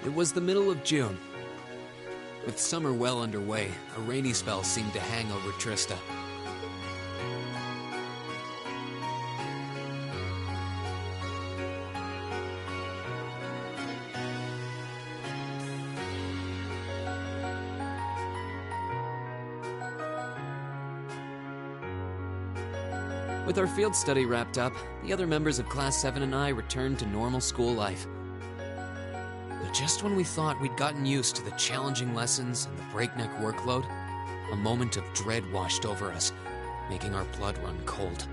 It was the middle of June. With summer well underway, a rainy spell seemed to hang over Trista. With our field study wrapped up, the other members of Class 7 and I returned to normal school life. But just when we thought we'd gotten used to the challenging lessons and the breakneck workload, a moment of dread washed over us, making our blood run cold.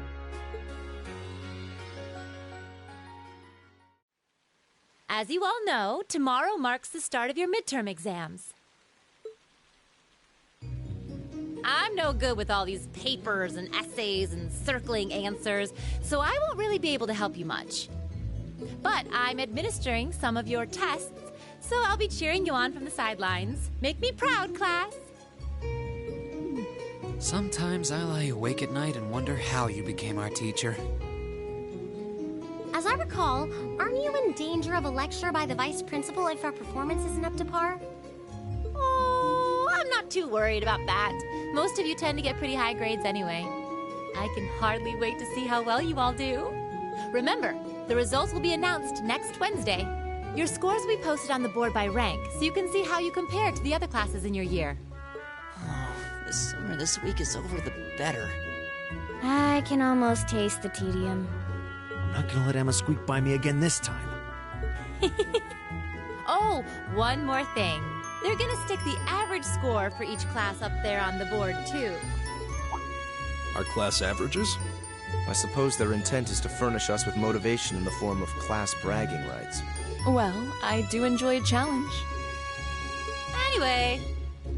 As you all know, tomorrow marks the start of your midterm exams. I'm no good with all these papers and essays and circling answers, so I won't really be able to help you much. But I'm administering some of your tests, so I'll be cheering you on from the sidelines. Make me proud, class! Sometimes I lie awake at night and wonder how you became our teacher. As I recall, aren't you in danger of a lecture by the vice principal if our performance isn't up to par? Oh, I'm not too worried about that. Most of you tend to get pretty high grades anyway. I can hardly wait to see how well you all do. Remember, the results will be announced next Wednesday. Your scores will be posted on the board by rank, so you can see how you compare to the other classes in your year. Oh, the sooner this week is over, the better. I can almost taste the tedium. I'm not gonna let Emma squeak by me again this time. Oh, one more thing. They're gonna stick the average score for each class up there on the board, too. Our class averages? I suppose their intent is to furnish us with motivation in the form of class bragging rights. Well, I do enjoy a challenge. Anyway,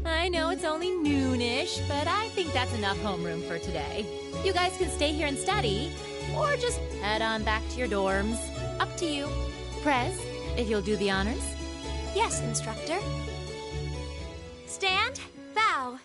I know it's only noonish, but I think that's enough homeroom for today. You guys can stay here and study, or just head on back to your dorms. Up to you. Prez, if you'll do the honors. Yes, instructor. Stand, bow.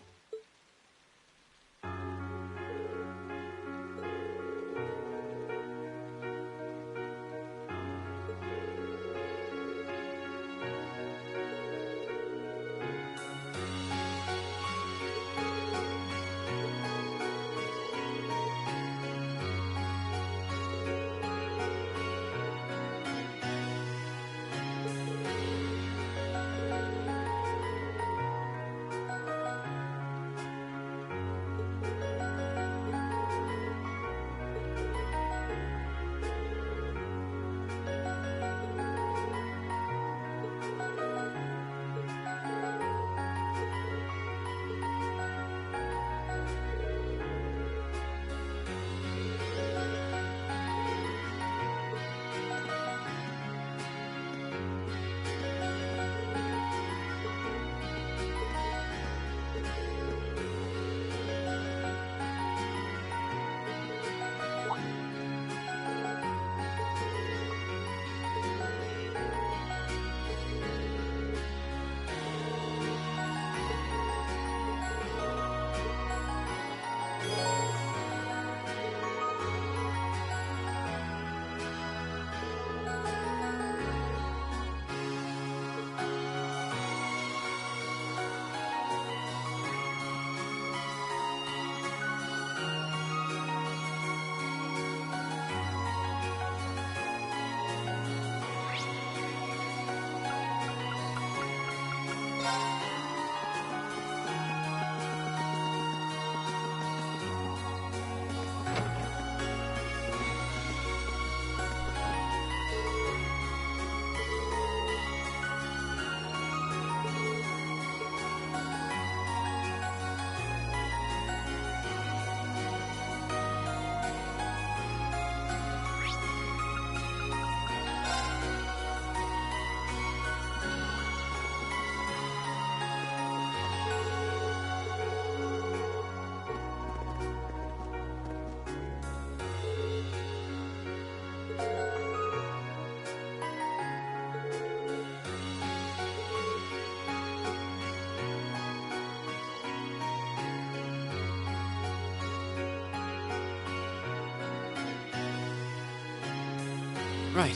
Right.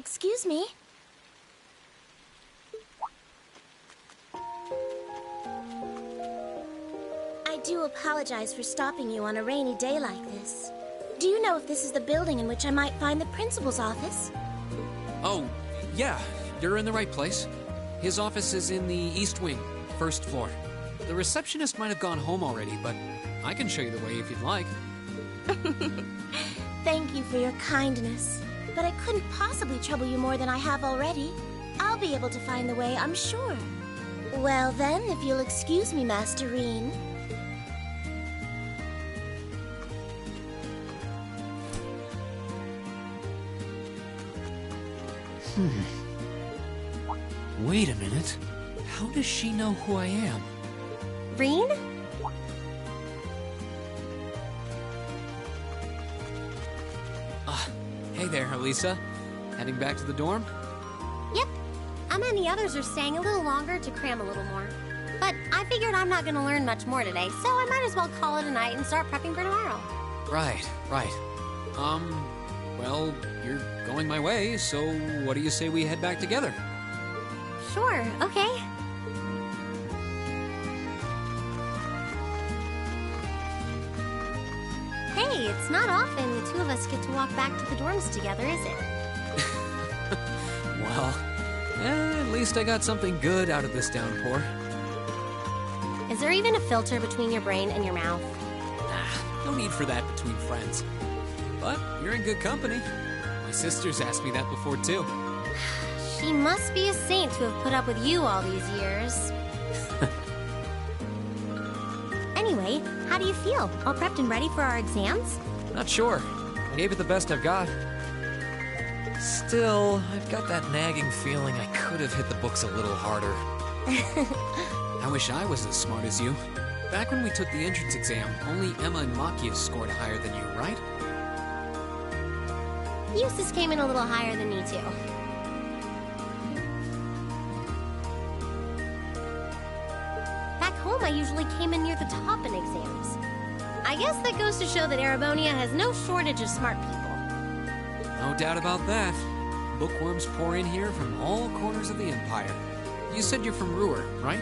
Excuse me. I do apologize for stopping you on a rainy day like this. Do you know if this is the building in which I might find the principal's office? Oh, yeah, you're in the right place. His office is in the East Wing, first floor. The receptionist might have gone home already, but I can show you the way if you'd like. Thank you for your kindness, but I couldn't possibly trouble you more than I have already. I'll be able to find the way, I'm sure. Well then, if you'll excuse me, Master Reen. Wait a minute. How does she know who I am? Reen? Hey there, Elisa. Heading back to the dorm? Yep. Emma and the others are staying a little longer to cram a little more. But I figured I'm not gonna learn much more today, so I might as well call it a night and start prepping for tomorrow. Right. Well, you're going my way, so what do you say we head back together? Sure, okay. Hey, it's not often the two of us get to walk back to the dorms together, is it? Well, at least I got something good out of this downpour. Is there even a filter between your brain and your mouth? No need for that between friends. But you're in good company. My sister's asked me that before, too. She must be a saint to have put up with you all these years. Anyway, how do you feel? All prepped and ready for our exams? Not sure. I gave it the best I've got. Still, I've got that nagging feeling I could have hit the books a little harder. I wish I was as smart as you. Back when we took the entrance exam, only Emma and Makia scored higher than you, right? Eustace came in a little higher than me, too. Back home, I usually came in near the top in exams. I guess that goes to show that Erebonia has no shortage of smart people. No doubt about that. Bookworms pour in here from all corners of the Empire. You said you're from Ruhr, right?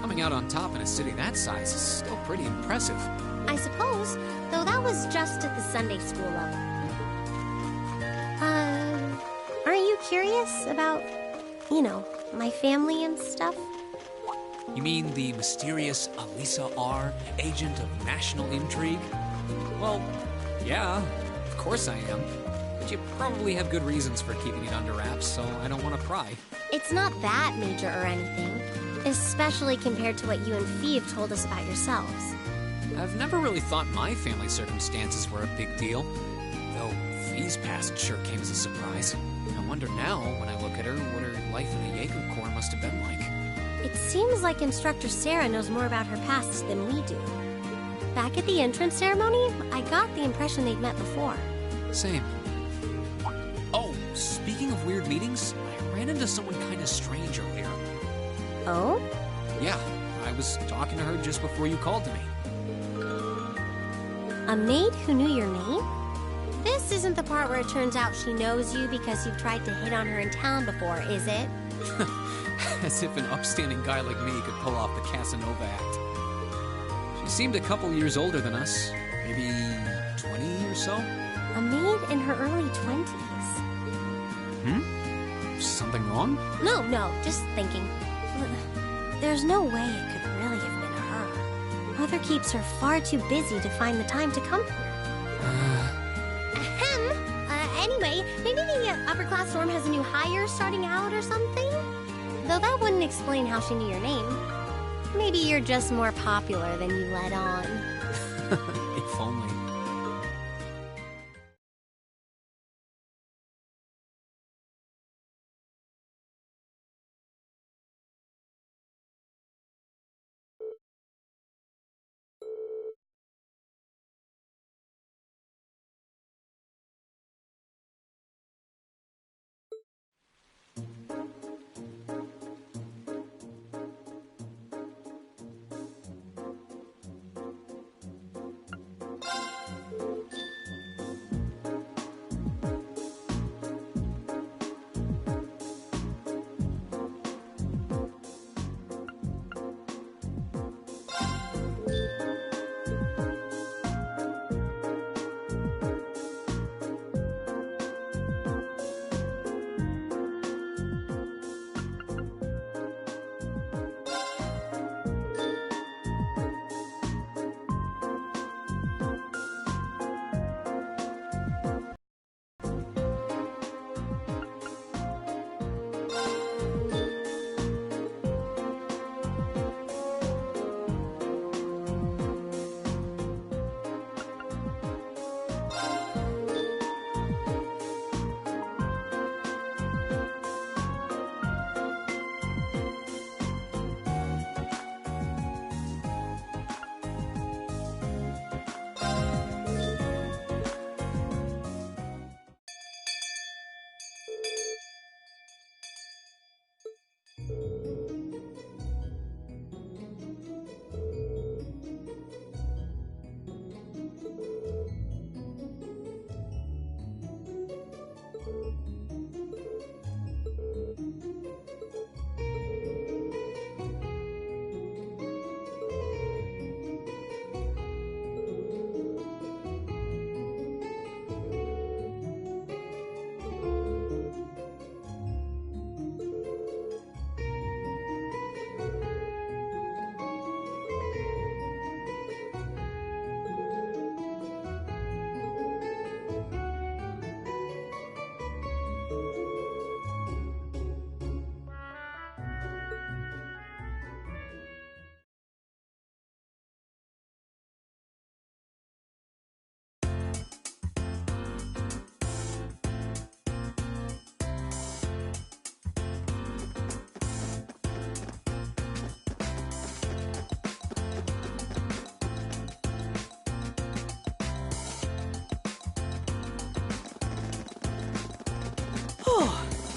Coming out on top in a city that size is still pretty impressive. I suppose, though that was just at the Sunday school level. Aren't you curious about, my family and stuff? You mean the mysterious Elisa R., agent of national intrigue? Well, yeah, of course I am. But you probably have good reasons for keeping it under wraps, so I don't want to pry. It's not that major or anything, especially compared to what you and Fee have told us about yourselves. I've never really thought my family circumstances were a big deal, though Fee's past sure came as a surprise. I wonder now, when I look at her, what her life in the Jaeger Corps must have been like. It seems like Instructor Sarah knows more about her past than we do. Back at the entrance ceremony, I got the impression they'd met before. Same. Oh, speaking of weird meetings, I ran into someone kind of strange earlier. Oh? Yeah, I was talking to her just before you called to me. A maid who knew your name? This isn't the part where it turns out she knows you because you've tried to hit on her in town before, is it? As if an upstanding guy like me could pull off the Casanova act. She seemed a couple years older than us, maybe 20 or so. A maid in her early 20s. Something wrong? No, just thinking. There's no way it could really have been her. Mother keeps her far too busy to find the time to come here. Anyway, maybe the upper class dorm has a new hire starting out or something? Though that wouldn't explain how she knew your name. Maybe you're just more popular than you let on. If only.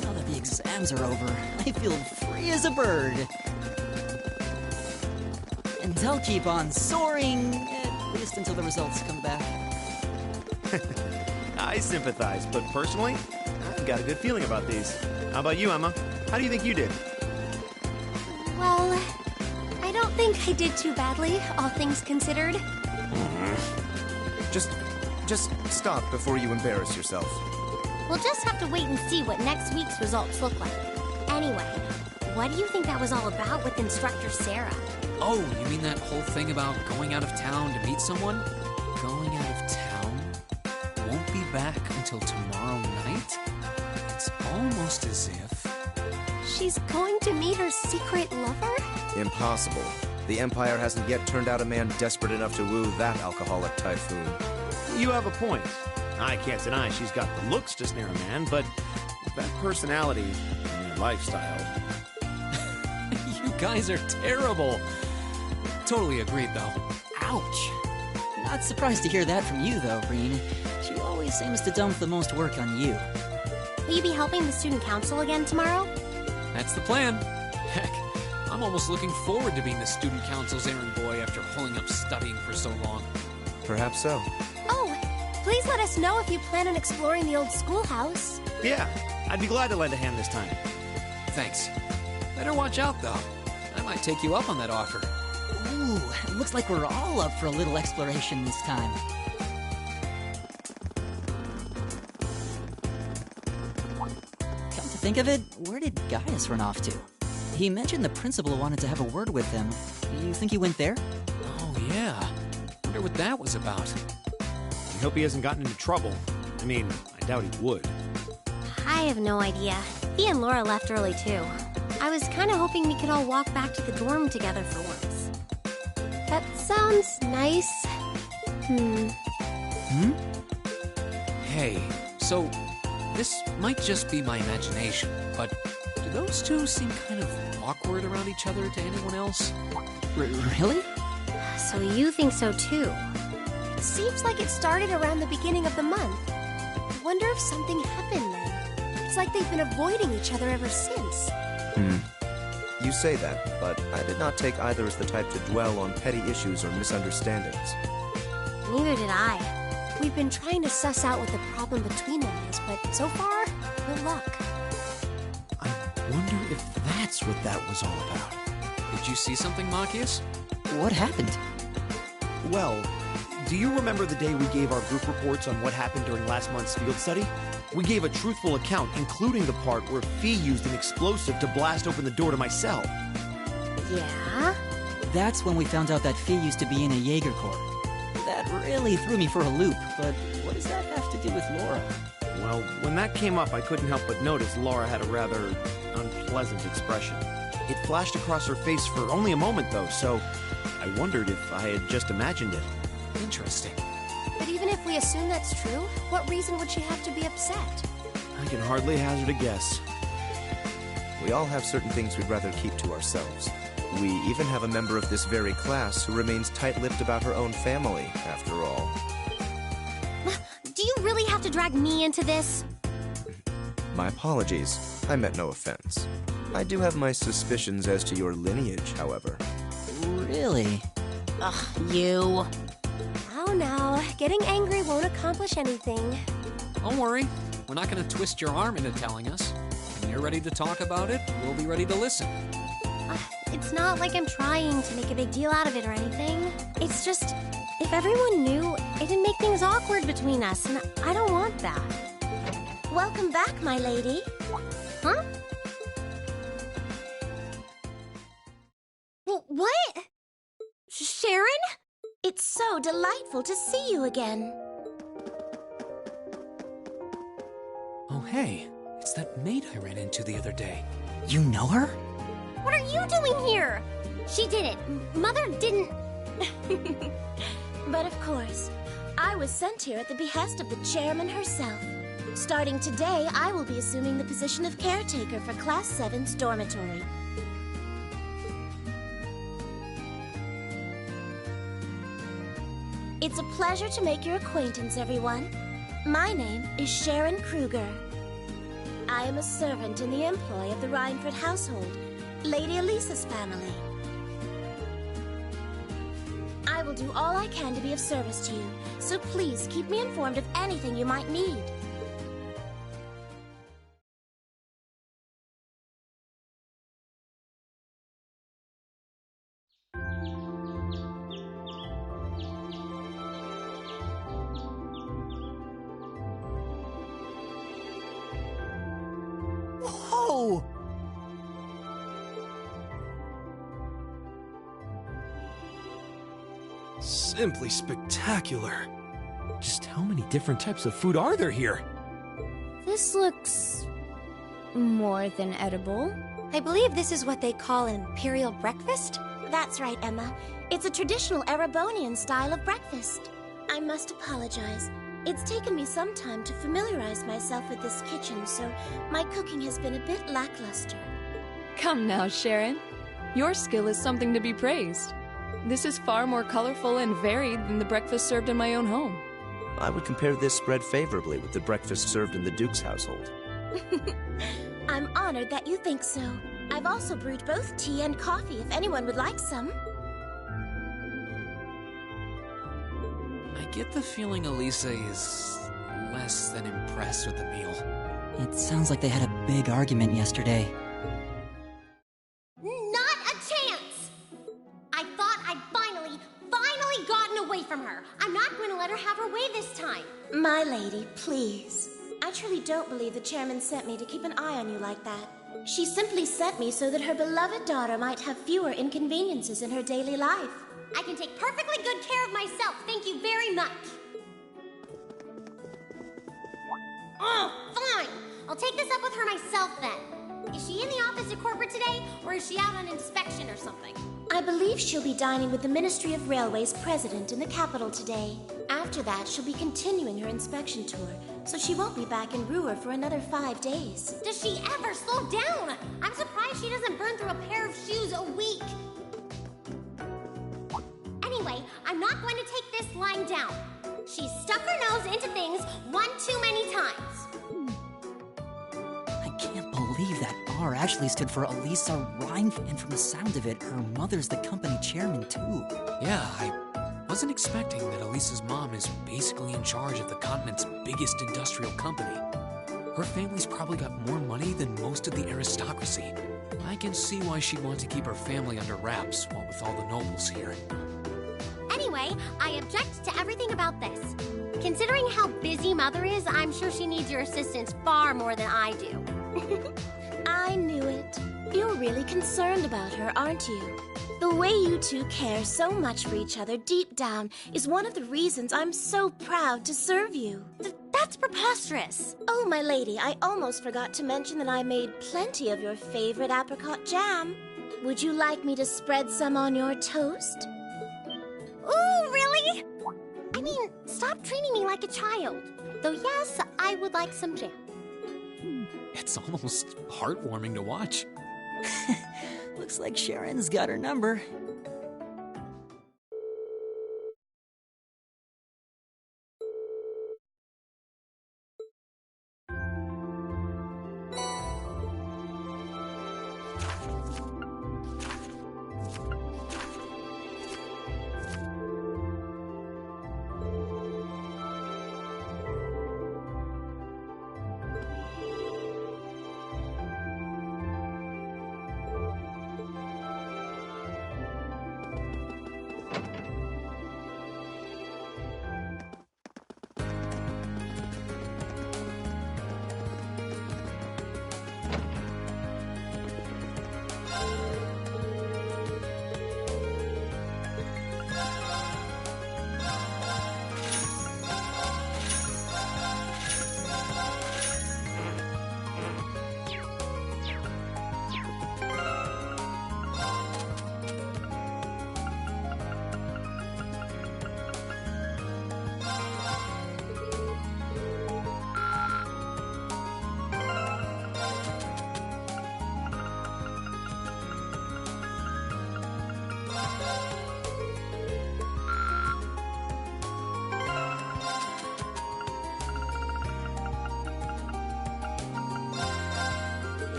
Now that the exams are over, I feel free as a bird. And I'll keep on soaring, at least until the results come back. I sympathize, but personally, I've got a good feeling about these. How about you, Emma? How do you think you did? Well, I don't think I did too badly, all things considered. Just stop before you embarrass yourself. We'll just have to wait and see what next week's results look like. Anyway, what do you think that was all about with Instructor Sarah? Oh, you mean that whole thing about going out of town to meet someone? Going out of town? Won't be back until tomorrow night? It's almost as if... She's going to meet her secret lover? Impossible. The Empire hasn't yet turned out a man desperate enough to woo that alcoholic typhoon. You have a point. I can't deny she's got the looks to snare a man, but that personality and lifestyle... You guys are terrible. Totally agreed, though. Ouch. Not surprised to hear that from you, though, Breen. She always seems to dump the most work on you. Will you be helping the student council again tomorrow? That's the plan. Heck, I'm almost looking forward to being the student council's errand boy after holding up studying for so long. Perhaps so. Oh, please let us know if you plan on exploring the old schoolhouse. Yeah, I'd be glad to lend a hand this time. Thanks. Better watch out, though. I might take you up on that offer. Ooh, it looks like we're all up for a little exploration this time. Come to think of it, where did Gaius run off to? He mentioned the principal wanted to have a word with him. You think he went there? Oh, yeah. Wonder what that was about. I hope he hasn't gotten into trouble. I mean, I doubt he would. I have no idea. He and Laura left early, too. I was kind of hoping we could all walk back to the dorm together for once. That sounds nice. Hey, so this might just be my imagination, but do those two seem kind of awkward around each other to anyone else? Really? So you think so, too? It seems like it started around the beginning of the month. I wonder if something happened then. It's like they've been avoiding each other ever since. You say that, but I did not take either as the type to dwell on petty issues or misunderstandings. Neither did I. We've been trying to suss out what the problem between them is, but so far, no luck. I wonder if that's what that was all about. Did you see something, Machias? What happened? Well, do you remember the day we gave our group reports on what happened during last month's field study? We gave a truthful account, including the part where Fee used an explosive to blast open the door to my cell. Yeah? That's when we found out that Fee used to be in a Jaeger Corps. That really threw me for a loop, but what does that have to do with Laura? Well, when that came up, I couldn't help but notice Laura had a rather unpleasant expression. It flashed across her face for only a moment, though, so I wondered if I had just imagined it. Interesting. But even if we assume that's true, what reason would she have to be upset? I can hardly hazard a guess. We all have certain things we'd rather keep to ourselves. We even have a member of this very class who remains tight-lipped about her own family, after all. Do you really have to drag me into this? My apologies. I meant no offense. I do have my suspicions as to your lineage, however. Really? Ugh, you. Oh, now, getting angry won't accomplish anything. Don't worry. We're not going to twist your arm into telling us. When you're ready to talk about it, we'll be ready to listen. It's not like I'm trying to make a big deal out of it or anything. It's just, if everyone knew, it'd make things awkward between us, and I don't want that. Welcome back, my lady. Huh? What? Sharon? It's so delightful to see you again. Oh, hey. It's that maid I ran into the other day. You know her? What are you doing here? She did it. Mother didn't... But of course, I was sent here at the behest of the chairman herself. Starting today, I will be assuming the position of caretaker for Class 7's dormitory. It's a pleasure to make your acquaintance, everyone. My name is Sharon Kruger. I am a servant in the employ of the Rhineford household, Lady Elisa's family. I will do all I can to be of service to you, so please keep me informed of anything you might need. Whoa! Simply spectacular. Just how many different types of food are there here? This looks... more than edible. I believe this is what they call an imperial breakfast? That's right, Emma. It's a traditional Erebonian style of breakfast. I must apologize. It's taken me some time to familiarize myself with this kitchen, so my cooking has been a bit lackluster. Come now, Sharon. Your skill is something to be praised. This is far more colorful and varied than the breakfast served in my own home. I would compare this spread favorably with the breakfast served in the Duke's household. I'm honored that you think so. I've also brewed both tea and coffee if anyone would like some. I get the feeling Elisa is less than impressed with the meal. It sounds like they had a big argument yesterday. Not a chance! I thought I'd finally gotten away from her. I'm not going to let her have her way this time. My lady, please. I truly don't believe the chairman sent me to keep an eye on you like that. She simply sent me so that her beloved daughter might have fewer inconveniences in her daily life. I can take perfectly good care of myself, thank you very much. Oh, fine. I'll take this up with her myself then. Is she in the office at corporate today, or is she out on inspection or something? I believe she'll be dining with the Ministry of Railways president in the capital today. After that, she'll be continuing her inspection tour, so she won't be back in Brewer for another 5 days. Does she ever slow down? I'm surprised she doesn't burn through a pair of shoes a week. Anyway, I'm not going to take this lying down. She's stuck her nose into things one too many times. I can't believe that R actually stood for Elisa Rhineford, and from the sound of it, her mother's the company chairman too. Yeah, I wasn't expecting that Elisa's mom is basically in charge of the continent's biggest industrial company. Her family's probably got more money than most of the aristocracy. I can see why she'd want to keep her family under wraps, what with all the nobles here. Anyway, I object to everything about this. Considering how busy Mother is, I'm sure she needs your assistance far more than I do. I knew it. You're really concerned about her, aren't you? The way you two care so much for each other deep down is one of the reasons I'm so proud to serve you. That's preposterous. Oh, my lady, I almost forgot to mention that I made plenty of your favorite apricot jam. Would you like me to spread some on your toast? Ooh, really? I mean, stop treating me like a child. Though yes, I would like some jam. It's almost heartwarming to watch. Looks like Sharon's got her number.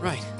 Right.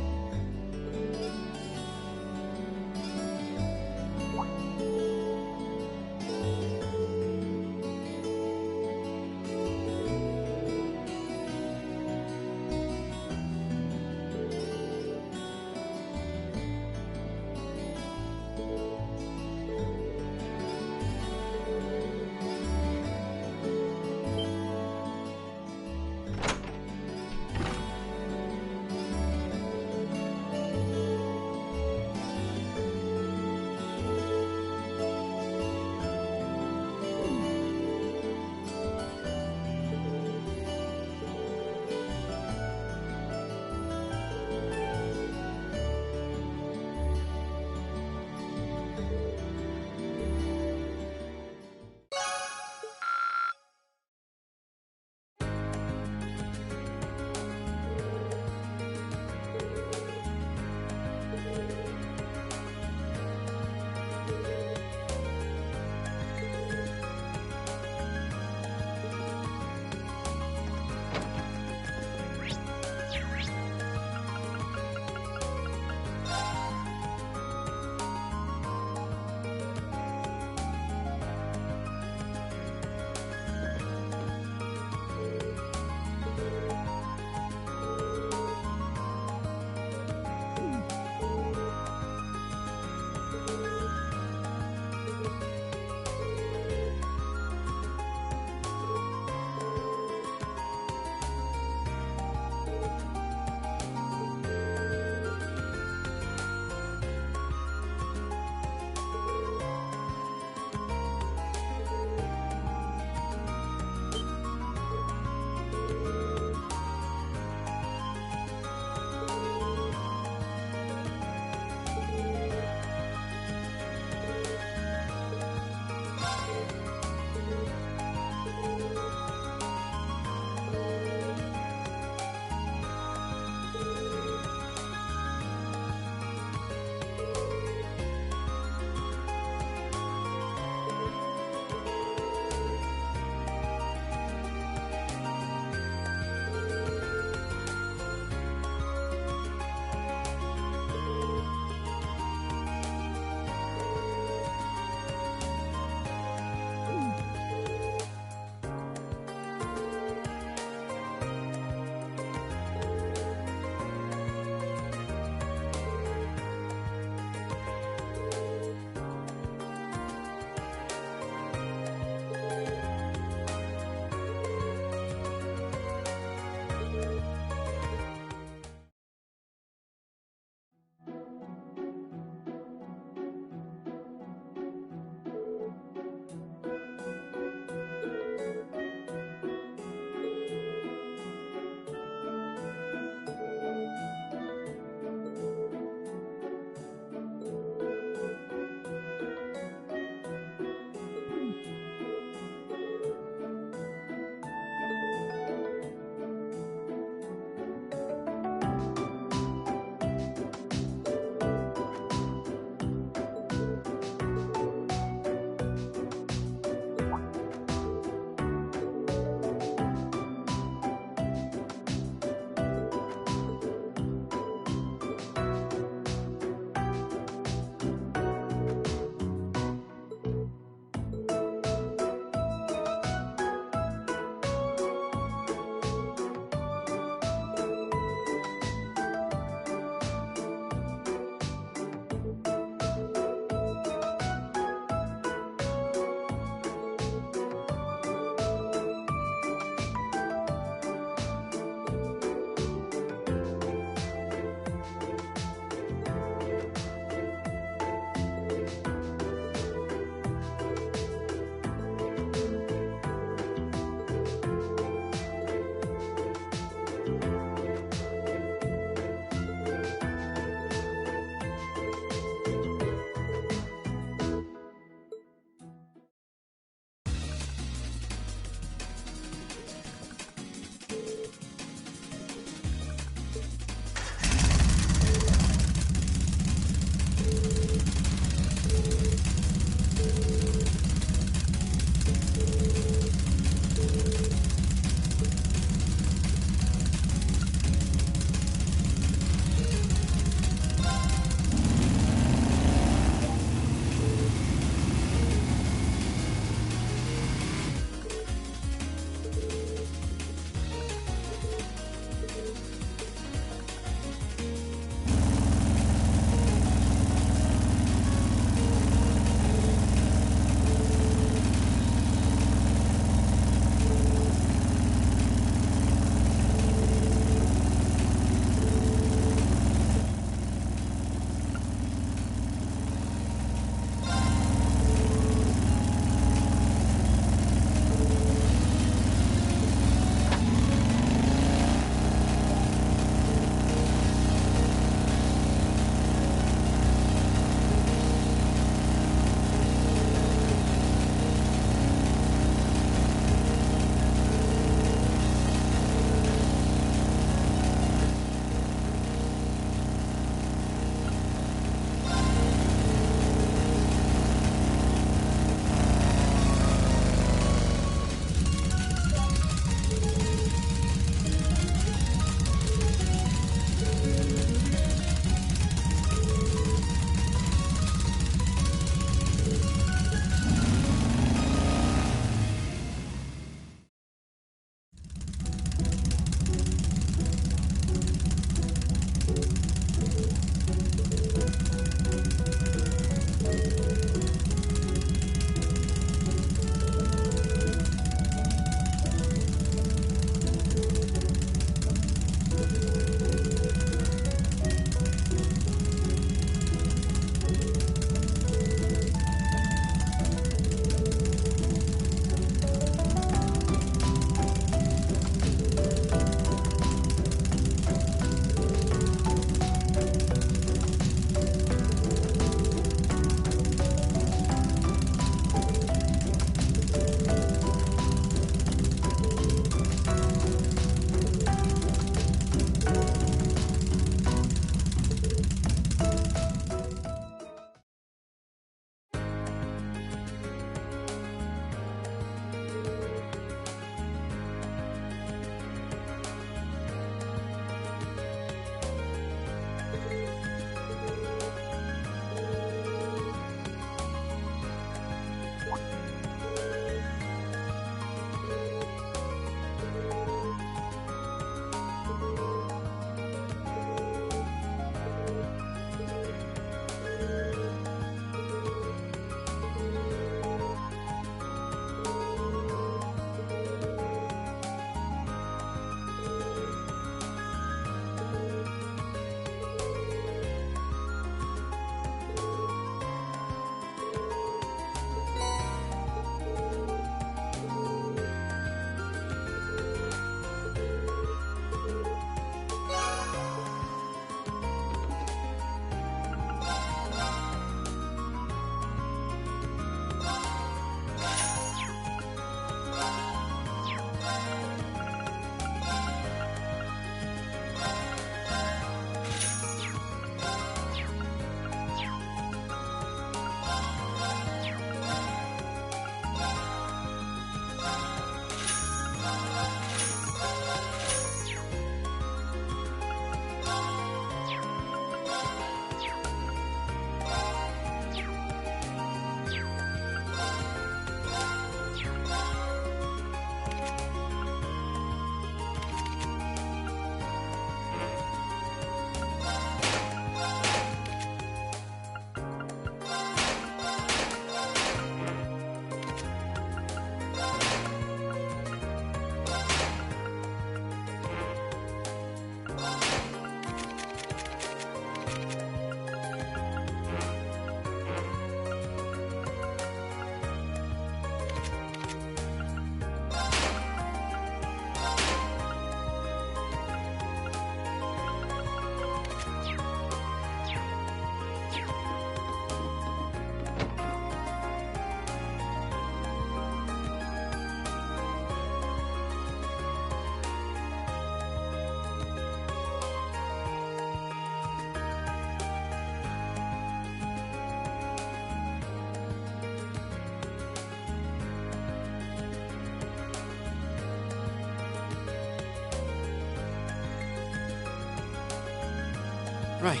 Right.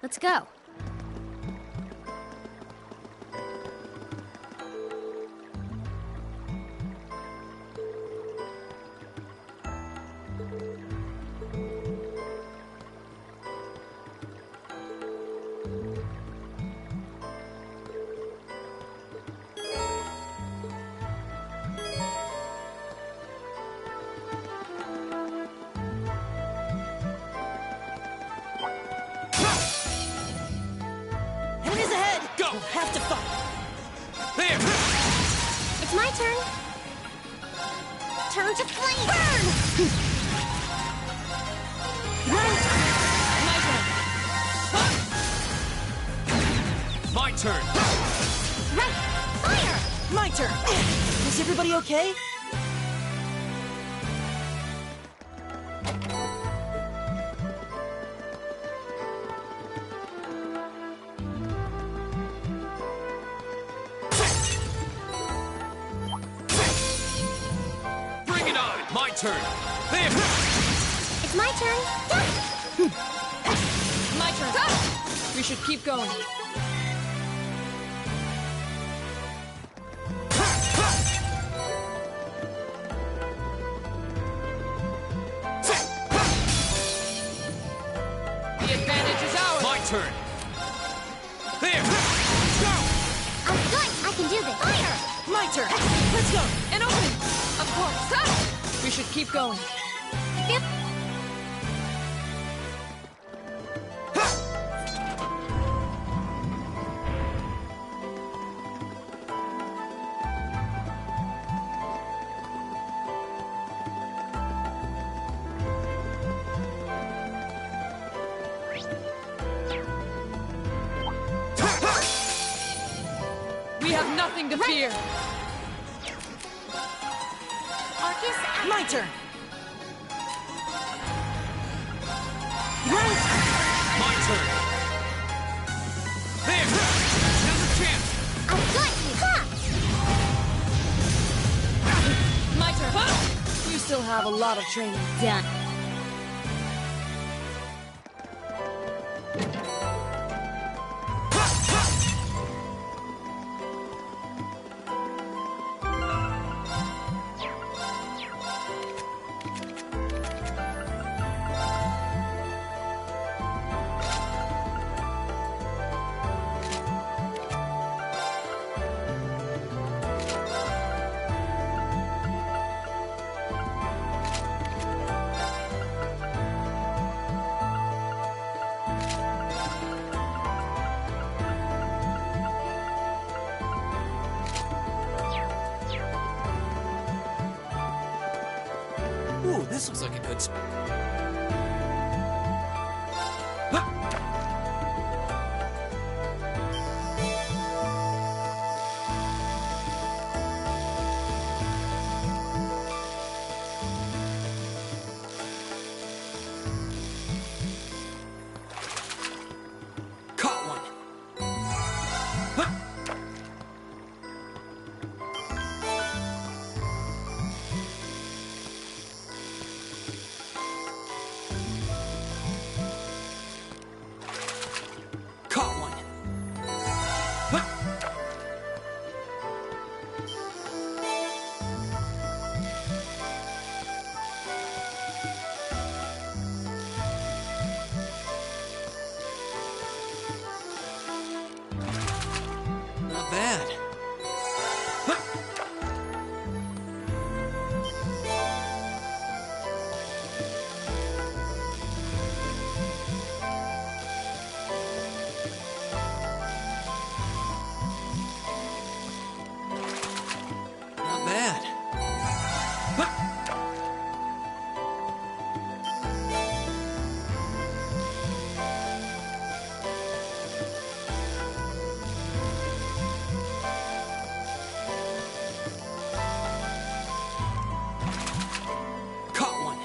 Let's go. Enemies ahead! Go! We'll have to fight! There! It's my turn. Turn to flame. Burn! My turn! Right. Fire! My turn! Is everybody okay? Bring it on! My turn! There! It's my turn. My turn. We should keep going. The advantage is ours. My turn! There! I'm good. I can do this. Fire! My turn! Let's go! An opening. Of course. We should keep going. Yep. We have nothing to fear. Arcus, My turn! Right! My turn! There! Now's a chance! I've got you! Ha! My turn. You still have a lot of training. Done. Ooh, this looks like a good spot. Caught one. Caught one. Not bad. Not bad. Caught one.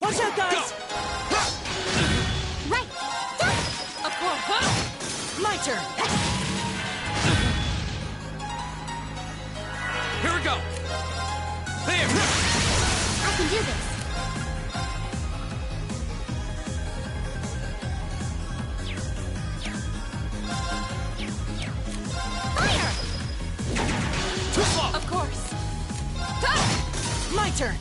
Watch out, guys! Right! Of course. My turn. Here we go. There. I can do this. Fire! Too slow. Of course. My turn.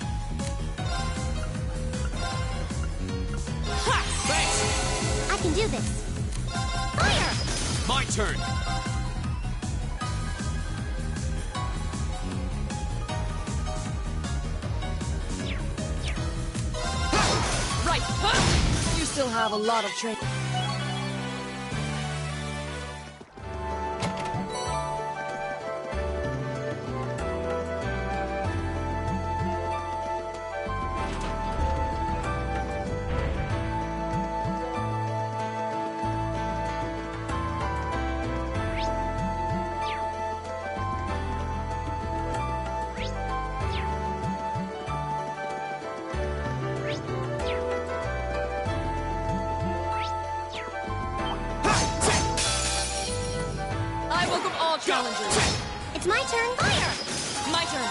Thanks. I can do this. Fire! My turn. Right. You still have a lot of training. I welcome all challengers. It's my turn. Fire! My turn.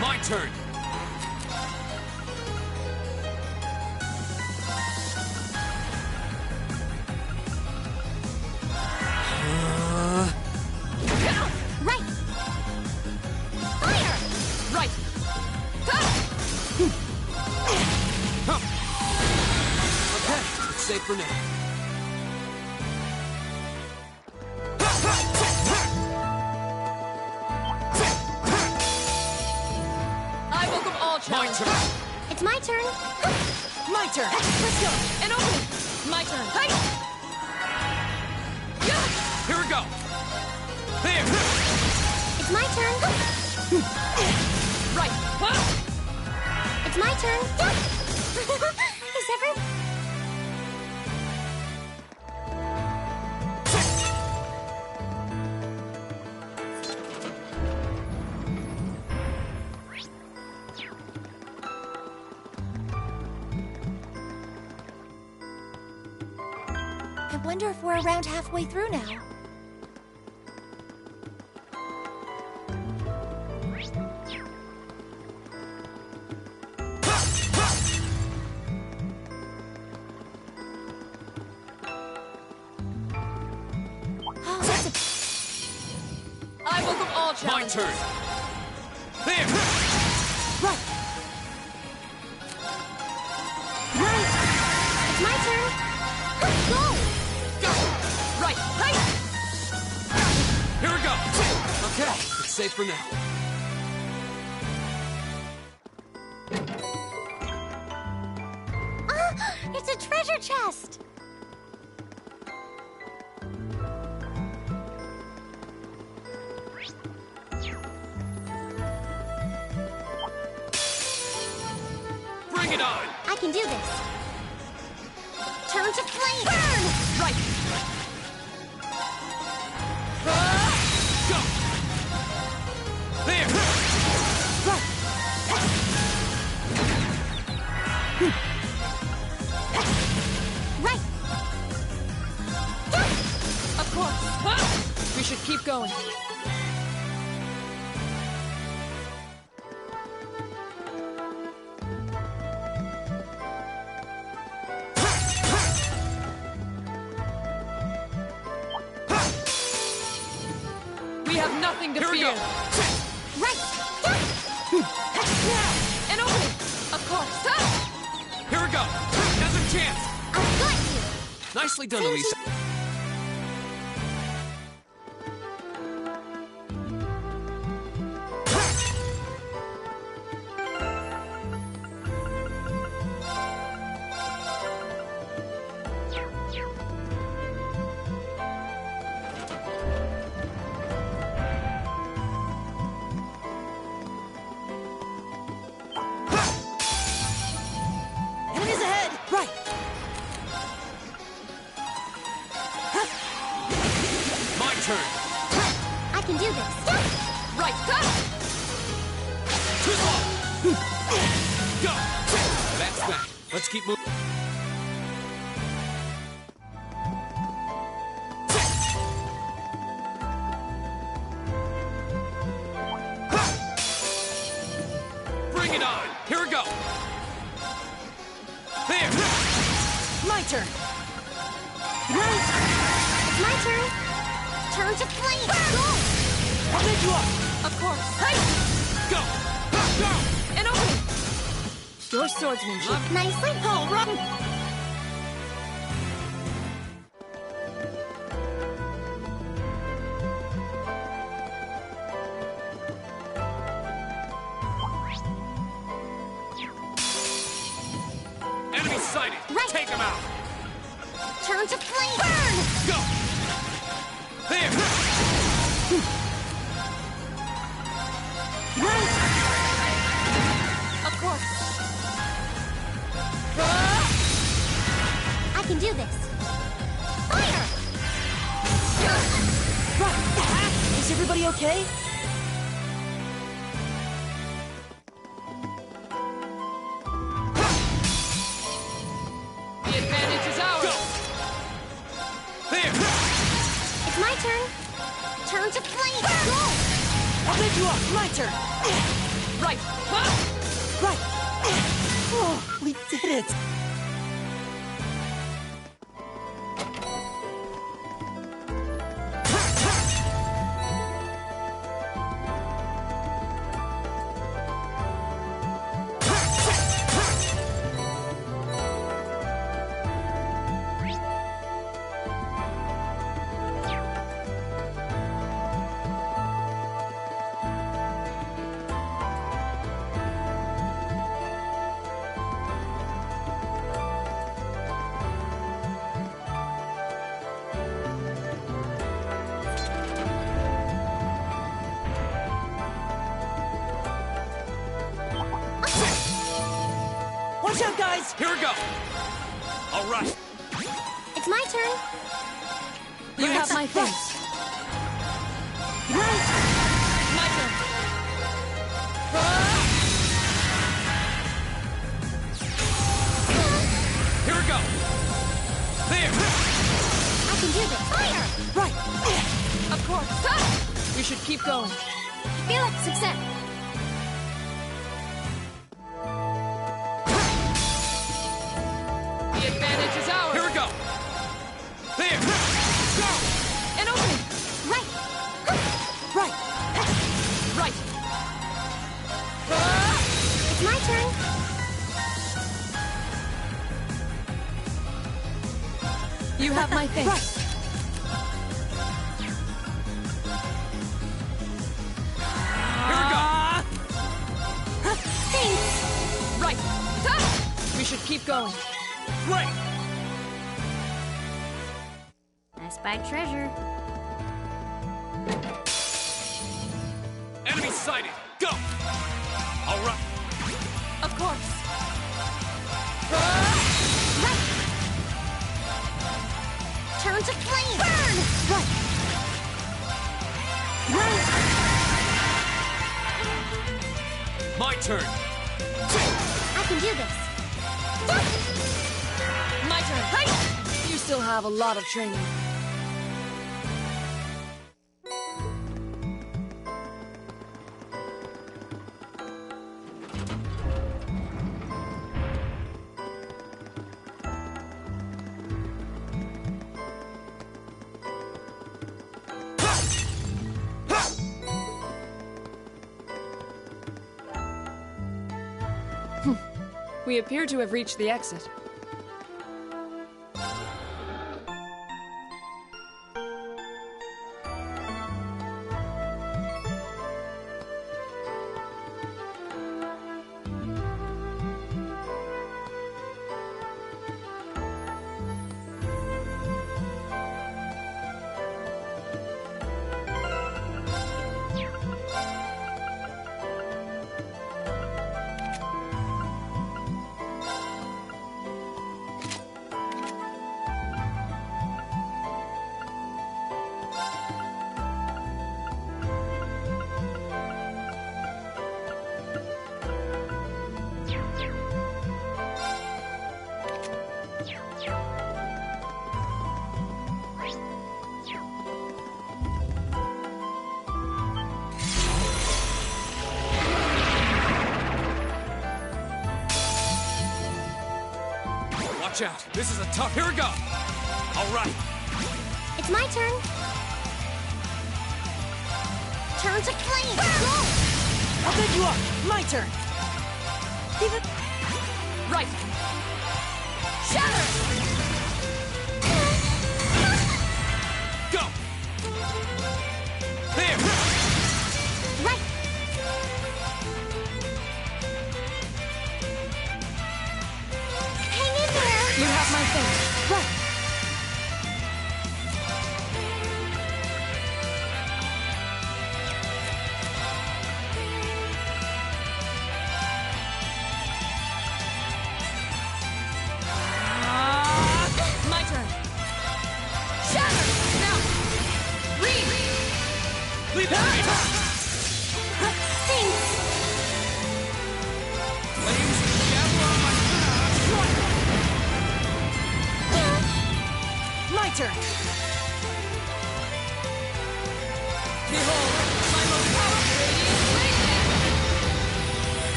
My turn. Right! Fire! Right. Okay, it's safe for now. I welcome all My challengers. turn. It's my turn. My turn. Let's go. An opening. My turn. Hey. Here we go. There. It's my turn. Right. It's my turn. Wonder if we're around halfway through now. I welcome all My challenges. turn. There. Right. Right. It's my turn. Go! Go! Right! Hey! Here we go. Okay, it's safe for now. Ah, it's a treasure chest. Bring it on. I can do this. Turn to flame. Burn! Right! Go. There. Right. Of course! We should keep going. We have nothing to Here we fear. go. Right. An opening! Of course! Here we go. Now's our chance. I've got you. Nicely done, Elise. Enemies ahead! Right! My turn. I can do this. Right! Too slow. Go. That's that. Let's keep moving. Bring it on. Here we go. There. My turn! Right. It's my turn. Turn to flame. Go! I'll make you up! Of course! Hey! Go. Go. An opening! Your swordsmanship. Nicely. Oh, run! Enemy sighted. Right. Take him out. Turn to flame. Burn! Go. There. Right. Of course! I can do this. Fire! Right! Is everybody okay? The advantage is ours! Go. There. It's my turn. Turn to flame. Go! I'll make you up! My turn! Right! Right! Oh, we did it! Watch out, guys! Here we go. All right. It's my turn. You have my thanks. Right. My turn. Here we go. There. should keep going. Felix, accept. The advantage is ours. Here we go! There! Go! An opening. Right. Right. Right. It's my turn. You have my thing. Right. Here we go! Thanks. Right. Ha! We should keep going. Right! I spy treasure. Enemy sighted! Go! All right! Of course. Right. Turn to flame. Burn. Right. Right. My turn! I can do this. My turn. Hey! You still have a lot of training. We appear to have reached the exit. Watch out! This is a tough... Here we go! All right! It's my turn. Turn to flame. How good you are! My turn! Right. Shatter! Go! There! Right. Hang in there. You have my thing. Right. My turn. Shatter! Now! Read! Leave it to me! Thanks. Flames gather on my... My turn! Behold, my most powerful radiant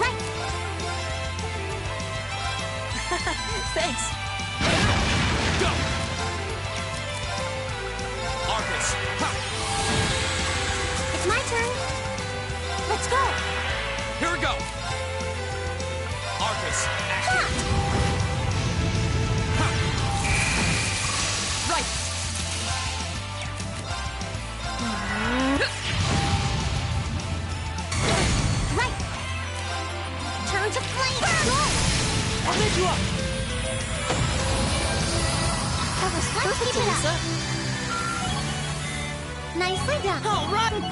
Right. Thanks! Go! Arcus! Ha! It's my turn. Let's go. Here we go! Arcus! Ha! Right! Right. Turn to flame. Go. I'll lift you up! That was fun. Keep it Lisa. up. Nicely done. All right!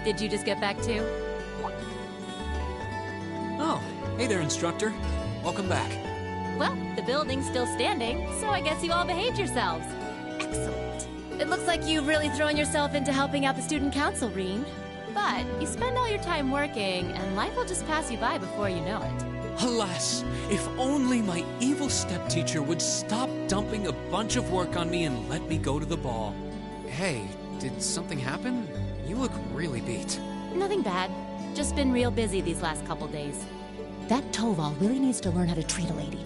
Did you just get back too? Oh, hey there, instructor. Welcome back. Well, the building's still standing, so I guess you all behaved yourselves. Excellent. It looks like you've really thrown yourself into helping out the student council, Reen. But you spend all your time working, and life will just pass you by before you know it. Alas, if only my evil stepteacher would stop dumping a bunch of work on me and let me go to the ball. Hey, did something happen? You look really beat. Nothing bad. Just been real busy these last couple days. That Toval really needs to learn how to treat a lady.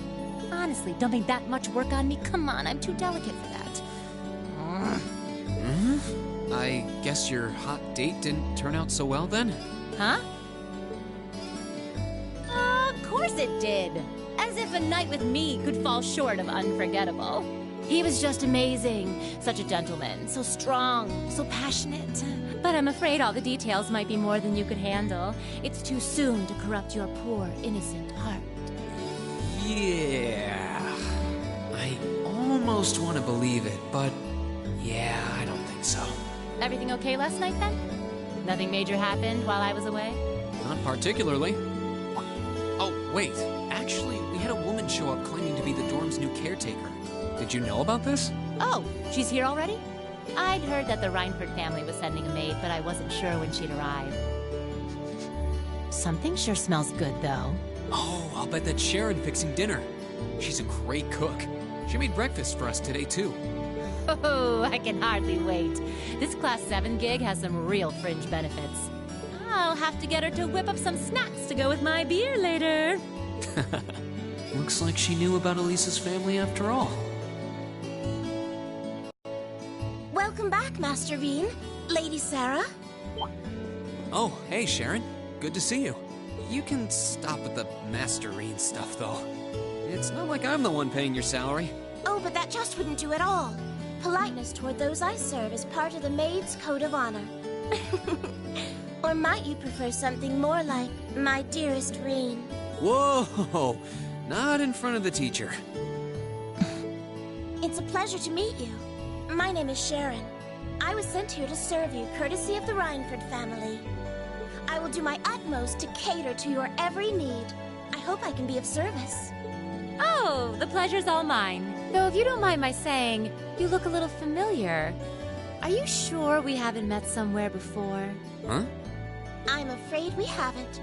Honestly, dumping that much work on me? Come on, I'm too delicate for that. I guess your hot date didn't turn out so well then? Huh? Of course it did. As if a night with me could fall short of unforgettable. He was just amazing. Such a gentleman. So strong. So passionate. But I'm afraid all the details might be more than you could handle. It's too soon to corrupt your poor, innocent heart. Yeah. I almost want to believe it, but yeah, I don't think so. Everything okay last night then? Nothing major happened while I was away? Not particularly. Oh, wait. Actually, we had a woman show up claiming to be the dorm's new caretaker. Did you know about this? Oh, she's here already? I'd heard that the Reinford family was sending a maid, but I wasn't sure when she'd arrive. Something sure smells good, though. Oh, I'll bet that's Sharon fixing dinner. She's a great cook. She made breakfast for us today, too. Oh, I can hardly wait. This Class 7 gig has some real fringe benefits. I'll have to get her to whip up some snacks to go with my beer later. Looks like she knew about Elisa's family after all. Welcome back, Master Reen. Lady Sarah. Oh, hey, Sharon. Good to see you. You can stop with the Masterine stuff, though. It's not like I'm the one paying your salary. Oh, but that just wouldn't do at all. Politeness toward those I serve is part of the maid's code of honor. Or might you prefer something more like, my dearest Reen? Whoa! Not in front of the teacher. It's a pleasure to meet you. My name is Sharon. I was sent here to serve you, courtesy of the Rhineford family. I will do my utmost to cater to your every need. I hope I can be of service. Oh, the pleasure's all mine. Though if you don't mind my saying, you look a little familiar. Are you sure we haven't met somewhere before? Huh? I'm afraid we haven't.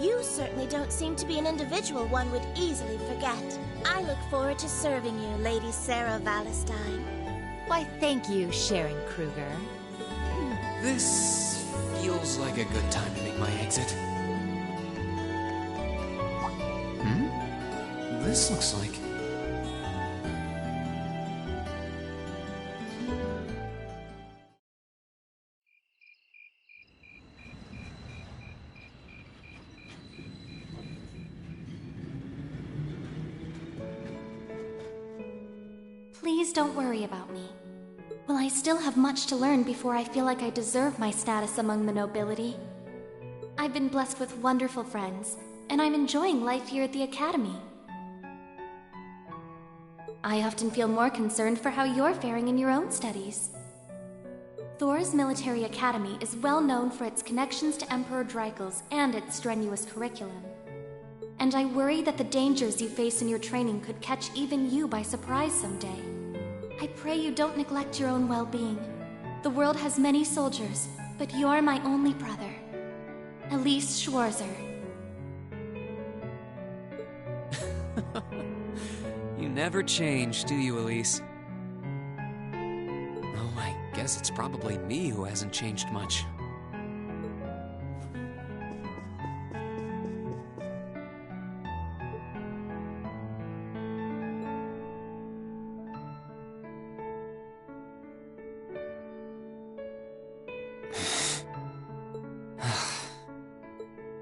You certainly don't seem to be an individual one would easily forget. I look forward to serving you, Lady Sarah Valestine. Why, thank you, Sharon Kruger. This feels like a good time to make my exit. This looks like... Please don't worry about me. Well, I still have much to learn before I feel like I deserve my status among the nobility. I've been blessed with wonderful friends, and I'm enjoying life here at the Academy. I often feel more concerned for how you're faring in your own studies. Thor's Military Academy is well known for its connections to Emperor Dreikel's and its strenuous curriculum. And I worry that the dangers you face in your training could catch even you by surprise someday. I pray you don't neglect your own well-being. The world has many soldiers, but you're my only brother. Elise Schwarzer. You never change, do you, Elise? Oh, I guess it's probably me who hasn't changed much.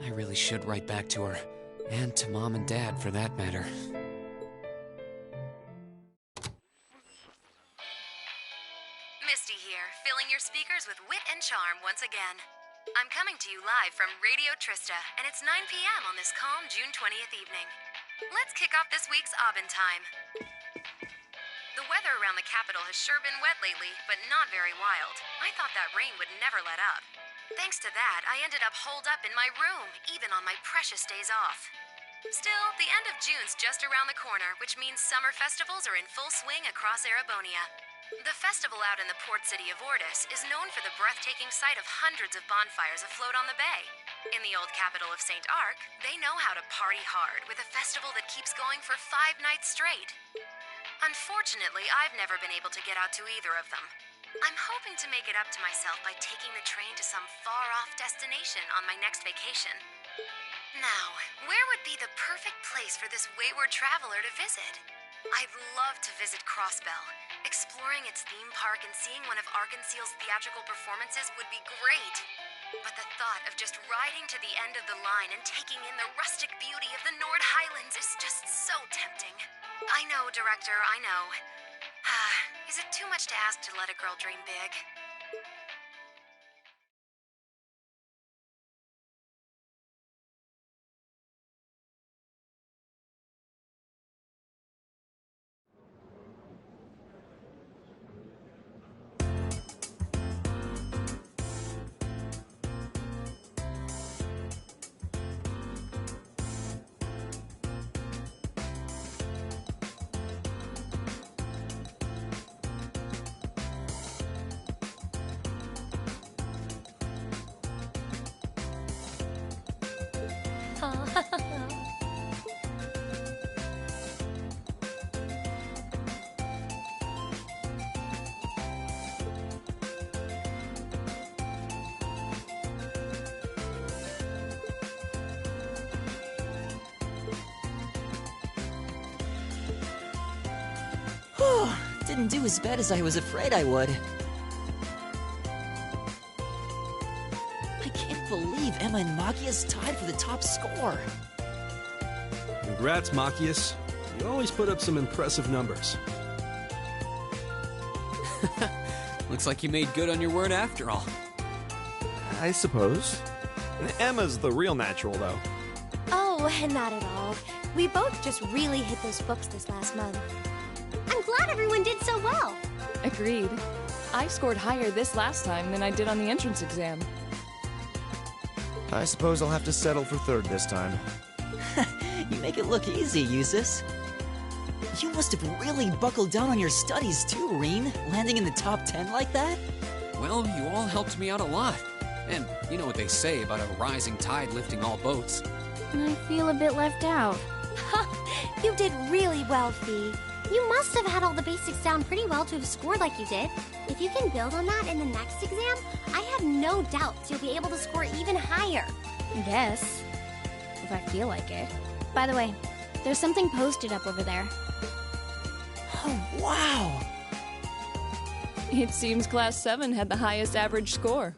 I really should write back to her, and to Mom and Dad for that matter. Misty here, filling your speakers with wit and charm once again. I'm coming to you live from Radio Trista, and it's 9 p.m. on this calm June 20th evening. Let's kick off this week's Aubin time. The weather around the capital has sure been wet lately, but not very wild. I thought that rain would never let up. Thanks to that, I ended up holed up in my room, even on my precious days off. Still, the end of June's just around the corner, which means summer festivals are in full swing across Erebonia. The festival out in the port city of Ordis is known for the breathtaking sight of hundreds of bonfires afloat on the bay. In the old capital of St. Arc, they know how to party hard with a festival that keeps going for 5 nights straight. Unfortunately, I've never been able to get out to either of them. I'm hoping to make it up to myself by taking the train to some far-off destination on my next vacation. Now, where would be the perfect place for this wayward traveler to visit? I'd love to visit Crossbell. Exploring its theme park and seeing one of Arkansas's theatrical performances would be great. But the thought of just riding to the end of the line and taking in the rustic beauty of the Nord Highlands is just so tempting. I know, Director, I know. Is it too much to ask to let a girl dream big? Didn't do as bad as I was afraid I would. I can't believe Emma and Machias tied for the top score. Congrats, Machias. You always put up some impressive numbers. Looks like you made good on your word after all. I suppose. Emma's the real natural, though. Oh, not at all. We both just really hit those books this last month. I'm glad everyone did so well. Agreed. I scored higher this last time than I did on the entrance exam. I suppose I'll have to settle for third this time. You make it look easy, Eustace. You must have really buckled down on your studies too, Reen, landing in the top 10 like that? Well, you all helped me out a lot. And you know what they say about a rising tide lifting all boats. I feel a bit left out. You did really well, Fee. You must have had all the basics down pretty well to have scored like you did. If you can build on that in the next exam, I have no doubts you'll be able to score even higher. I guess. If I feel like it. By the way, there's something posted up over there. Oh, wow! It seems Class 7 had the highest average score.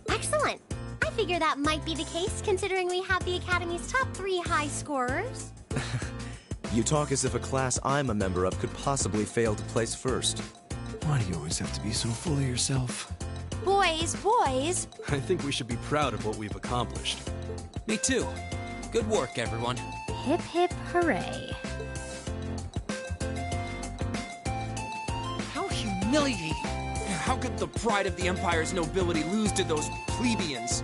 Excellent! I figure that might be the case considering we have the Academy's top 3 high scorers. You talk as if a class I'm a member of could possibly fail to place first. Why do you always have to be so full of yourself? Boys, boys! I think we should be proud of what we've accomplished. Me too. Good work, everyone. Hip hip hooray. How humiliating! How could the pride of the Empire's nobility lose to those plebeians?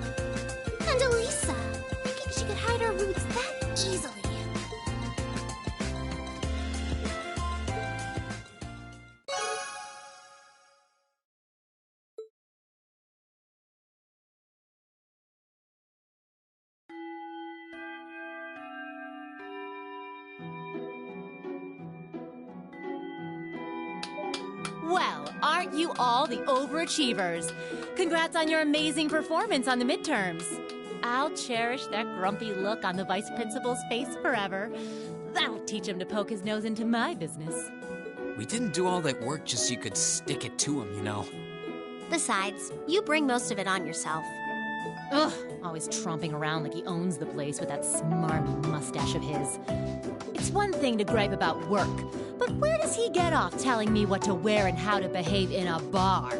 And Elisa, thinking she could hide her roots that easily. Well, aren't you all the overachievers? Congrats on your amazing performance on the midterms. I'll cherish that grumpy look on the vice principal's face forever. That'll teach him to poke his nose into my business. We didn't do all that work just so you could stick it to him, you know. Besides, you bring most of it on yourself. Ugh, always tromping around like he owns the place with that smarmy mustache of his. It's one thing to gripe about work, but where does he get off telling me what to wear and how to behave in a bar?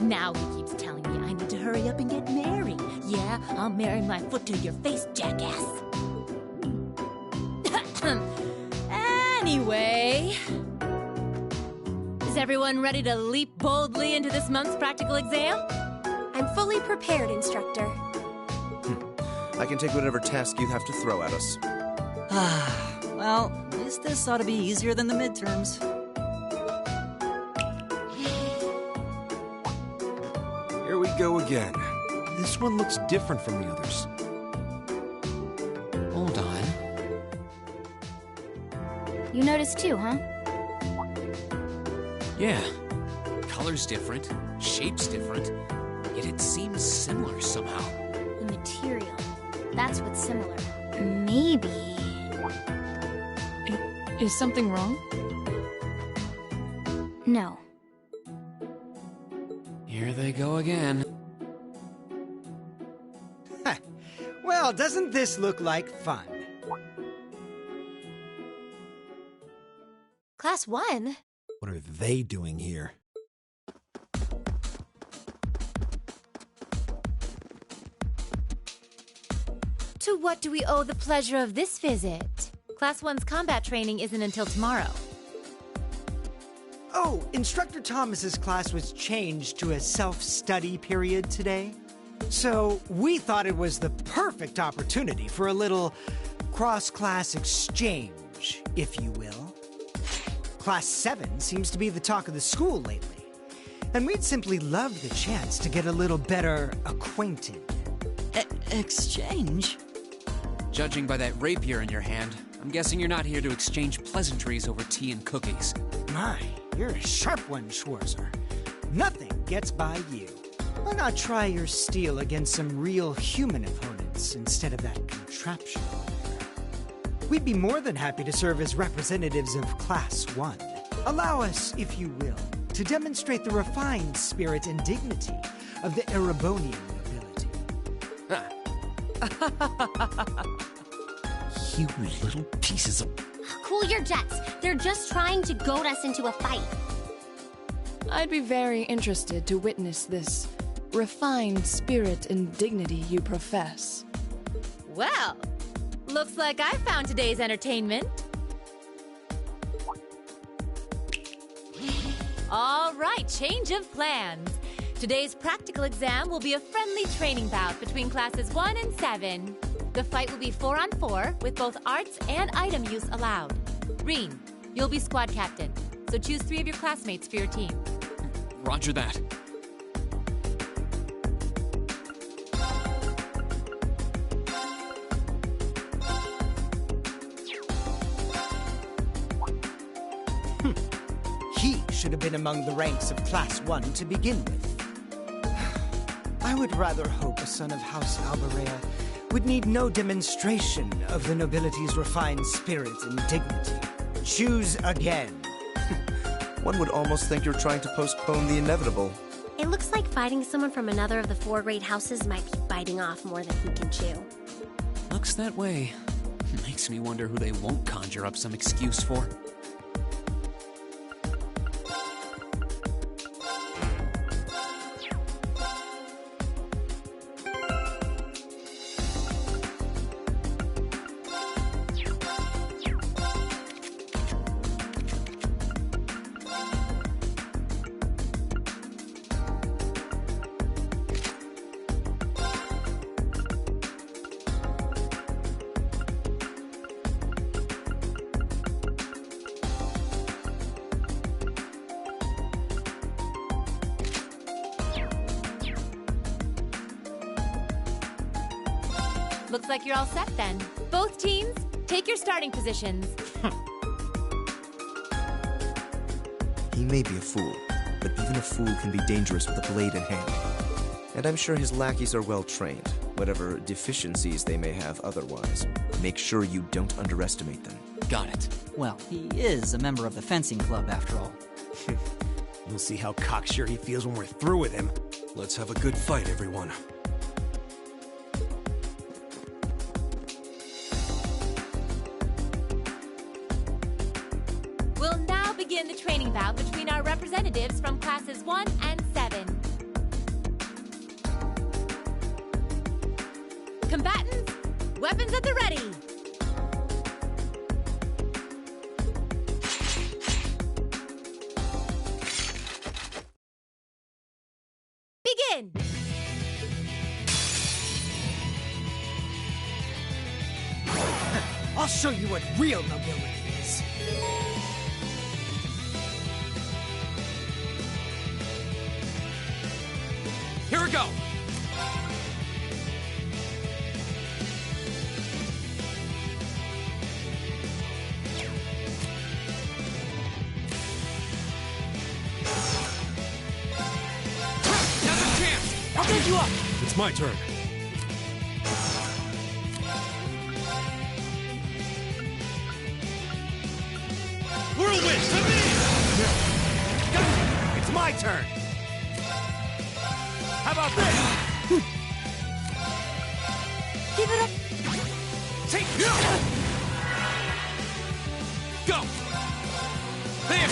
Now he keeps telling me I need to hurry up and get married. Yeah, I'll marry my foot to your face, jackass. Anyway, is everyone ready to leap boldly into this month's practical exam? I'm fully prepared, Instructor. I can take whatever task you have to throw at us. Well, at least this ought to be easier than the midterms. Here we go again. This one looks different from the others. Hold on. You noticed too, huh? Yeah. Color's different, shape's different, yet it seems similar somehow. The material. That's what's similar. Maybe... Is something wrong? No. Here they go again. Well, doesn't this look like fun? Class 1? What are they doing here? To what do we owe the pleasure of this visit? Class 1's combat training isn't until tomorrow. Oh, Instructor Thomas's class was changed to a self-study period today. So we thought it was the perfect opportunity for a little cross-class exchange, if you will. Class 7 seems to be the talk of the school lately, and we'd simply love the chance to get a little better acquainted. Exchange? Judging by that rapier in your hand, I'm guessing you're not here to exchange pleasantries over tea and cookies. My, you're a sharp one, Schwarzer. Nothing gets by you. Why not try your steel against some real human opponents instead of that contraption? We'd be more than happy to serve as representatives of Class 1. Allow us, if you will, to demonstrate the refined spirit and dignity of the Erebonian nobility. You little pieces of... Cool your jets. They're just trying to goad us into a fight. I'd be very interested to witness this refined spirit and dignity you profess. Well, looks like I found today's entertainment. All All right, change of plans. Today's practical exam will be a friendly training bout between classes 1 and 7. The fight will be 4-on-4 with both arts and item use allowed. Reen, you'll be squad captain, so choose 3 of your classmates for your team. Roger that. He should have been among the ranks of Class 1 to begin with. I would rather hope a son of House Alberea would need no demonstration of the nobility's refined spirit and dignity. Choose again. One would almost think you're trying to postpone the inevitable. It looks like fighting someone from another of the 4 great houses might be biting off more than he can chew. Looks that way. Makes me wonder who they won't conjure up some excuse for. Looks like you're all set then. Both teams, take your starting positions. He may be a fool, but even a fool can be dangerous with a blade in hand. And I'm sure his lackeys are well trained, whatever deficiencies they may have otherwise. Make sure you don't underestimate them. Got it. Well, he is a member of the fencing club after all. We'll see how cocksure he feels when we're through with him. Let's have a good fight, everyone. We'll now begin the training bout between our representatives from classes 1 and 7. Combatants, weapons at the ready. Begin! I'll show you what real nobility is. Here we go! Now's a chance! I'll take you up! It's my turn. Whirlwind to me! It's my turn! How about this? Give it up! Take Go! There!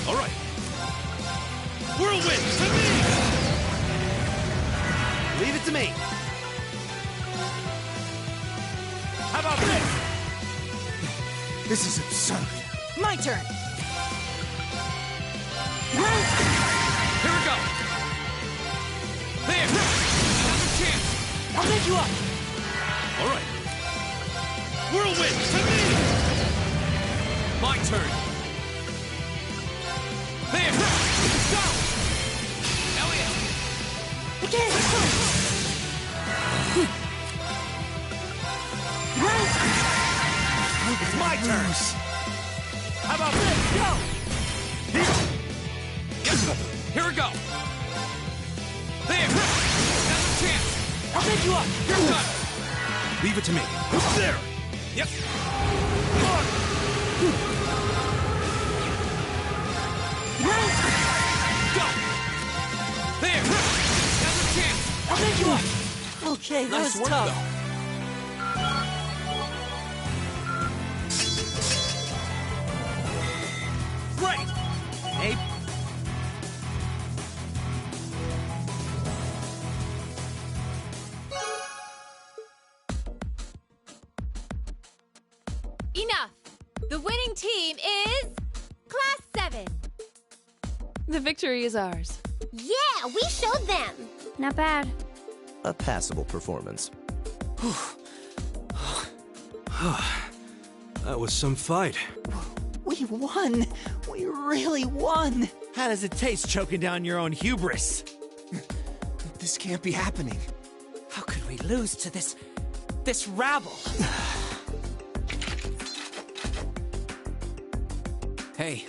All right. Whirlwind to me! Leave it to me. How about this? This is absurd. My turn! Here we go! There! Now's a chance! I'll take you up! All right. Whirlwind to me! My turn! There! Go! Elliot! Again! It's my turn. How about this? Go! Here we go! There! Now's a chance! I'll take you up! You're done! Leave it to me. There! Yep! Go! There! Now's a chance! I'll take you up! Okay, that Nice was work, tough. though. Great! Abe? Enough! The winning team is Class 7. The victory is ours. Yeah, we showed them. Not bad. A passable performance. That was some fight. We won! We really won! How does it taste choking down your own hubris? This can't be happening. How could we lose to this rabble? Hey,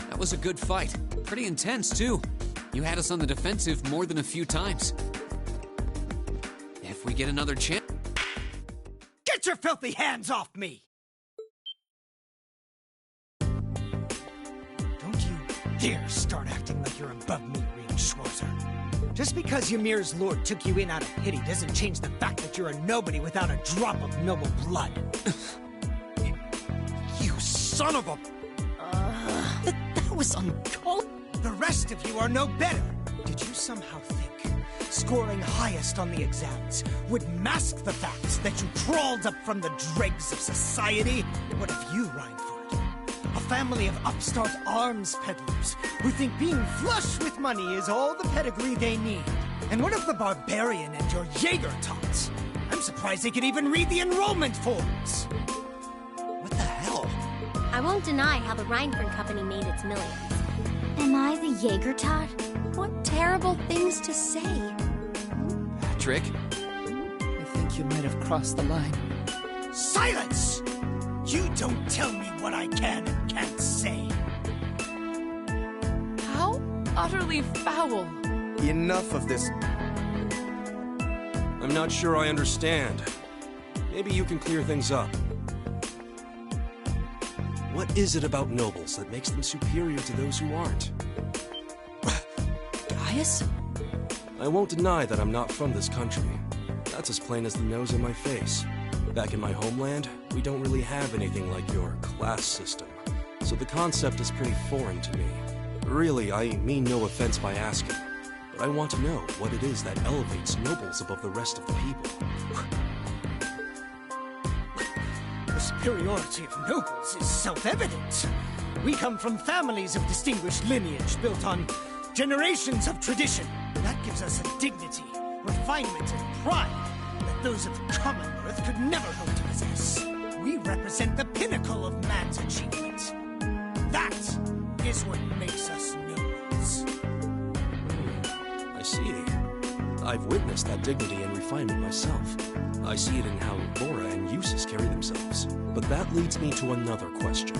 that was a good fight. Pretty intense, too. You had us on the defensive more than a few times. If we get another chance... Get your filthy hands off me! Don't you dare start acting like you're above me, Reed Schwarzer. Just because Ymir's lord took you in out of pity doesn't change the fact that you're a nobody without a drop of noble blood. You son of a... That was uncalled. The rest of you are no better. Did you somehow think scoring highest on the exams would mask the fact that you crawled up from the dregs of society? What of you, Reinford? A family of upstart arms peddlers who think being flush with money is all the pedigree they need. And what of the barbarian and your Jaeger tots? I'm surprised they could even read the enrollment forms. What the hell? I won't deny how the Reinford Company made its millions. Am I the Jaeger tot? What terrible things to say. Patrick? I think you might have crossed the line. Silence! You don't tell me what I can and can't say. How utterly foul. Enough of this. I'm not sure I understand. Maybe you can clear things up. What is it about nobles that makes them superior to those who aren't? Gaius? I won't deny that I'm not from this country. That's as plain as the nose on my face. Back in my homeland, we don't really have anything like your class system, so the concept is pretty foreign to me. Really, I mean no offense by asking, but I want to know what it is that elevates nobles above the rest of the people. The superiority of nobles is self-evident. We come from families of distinguished lineage built on generations of tradition. That gives us a dignity, refinement, and pride that those of common birth could never hope to possess. We represent the pinnacle of man's achievement. That is what makes us nobles. I see. I've witnessed that dignity and refinement myself. I see it in how Laura and Eustace carry themselves. But that leads me to another question.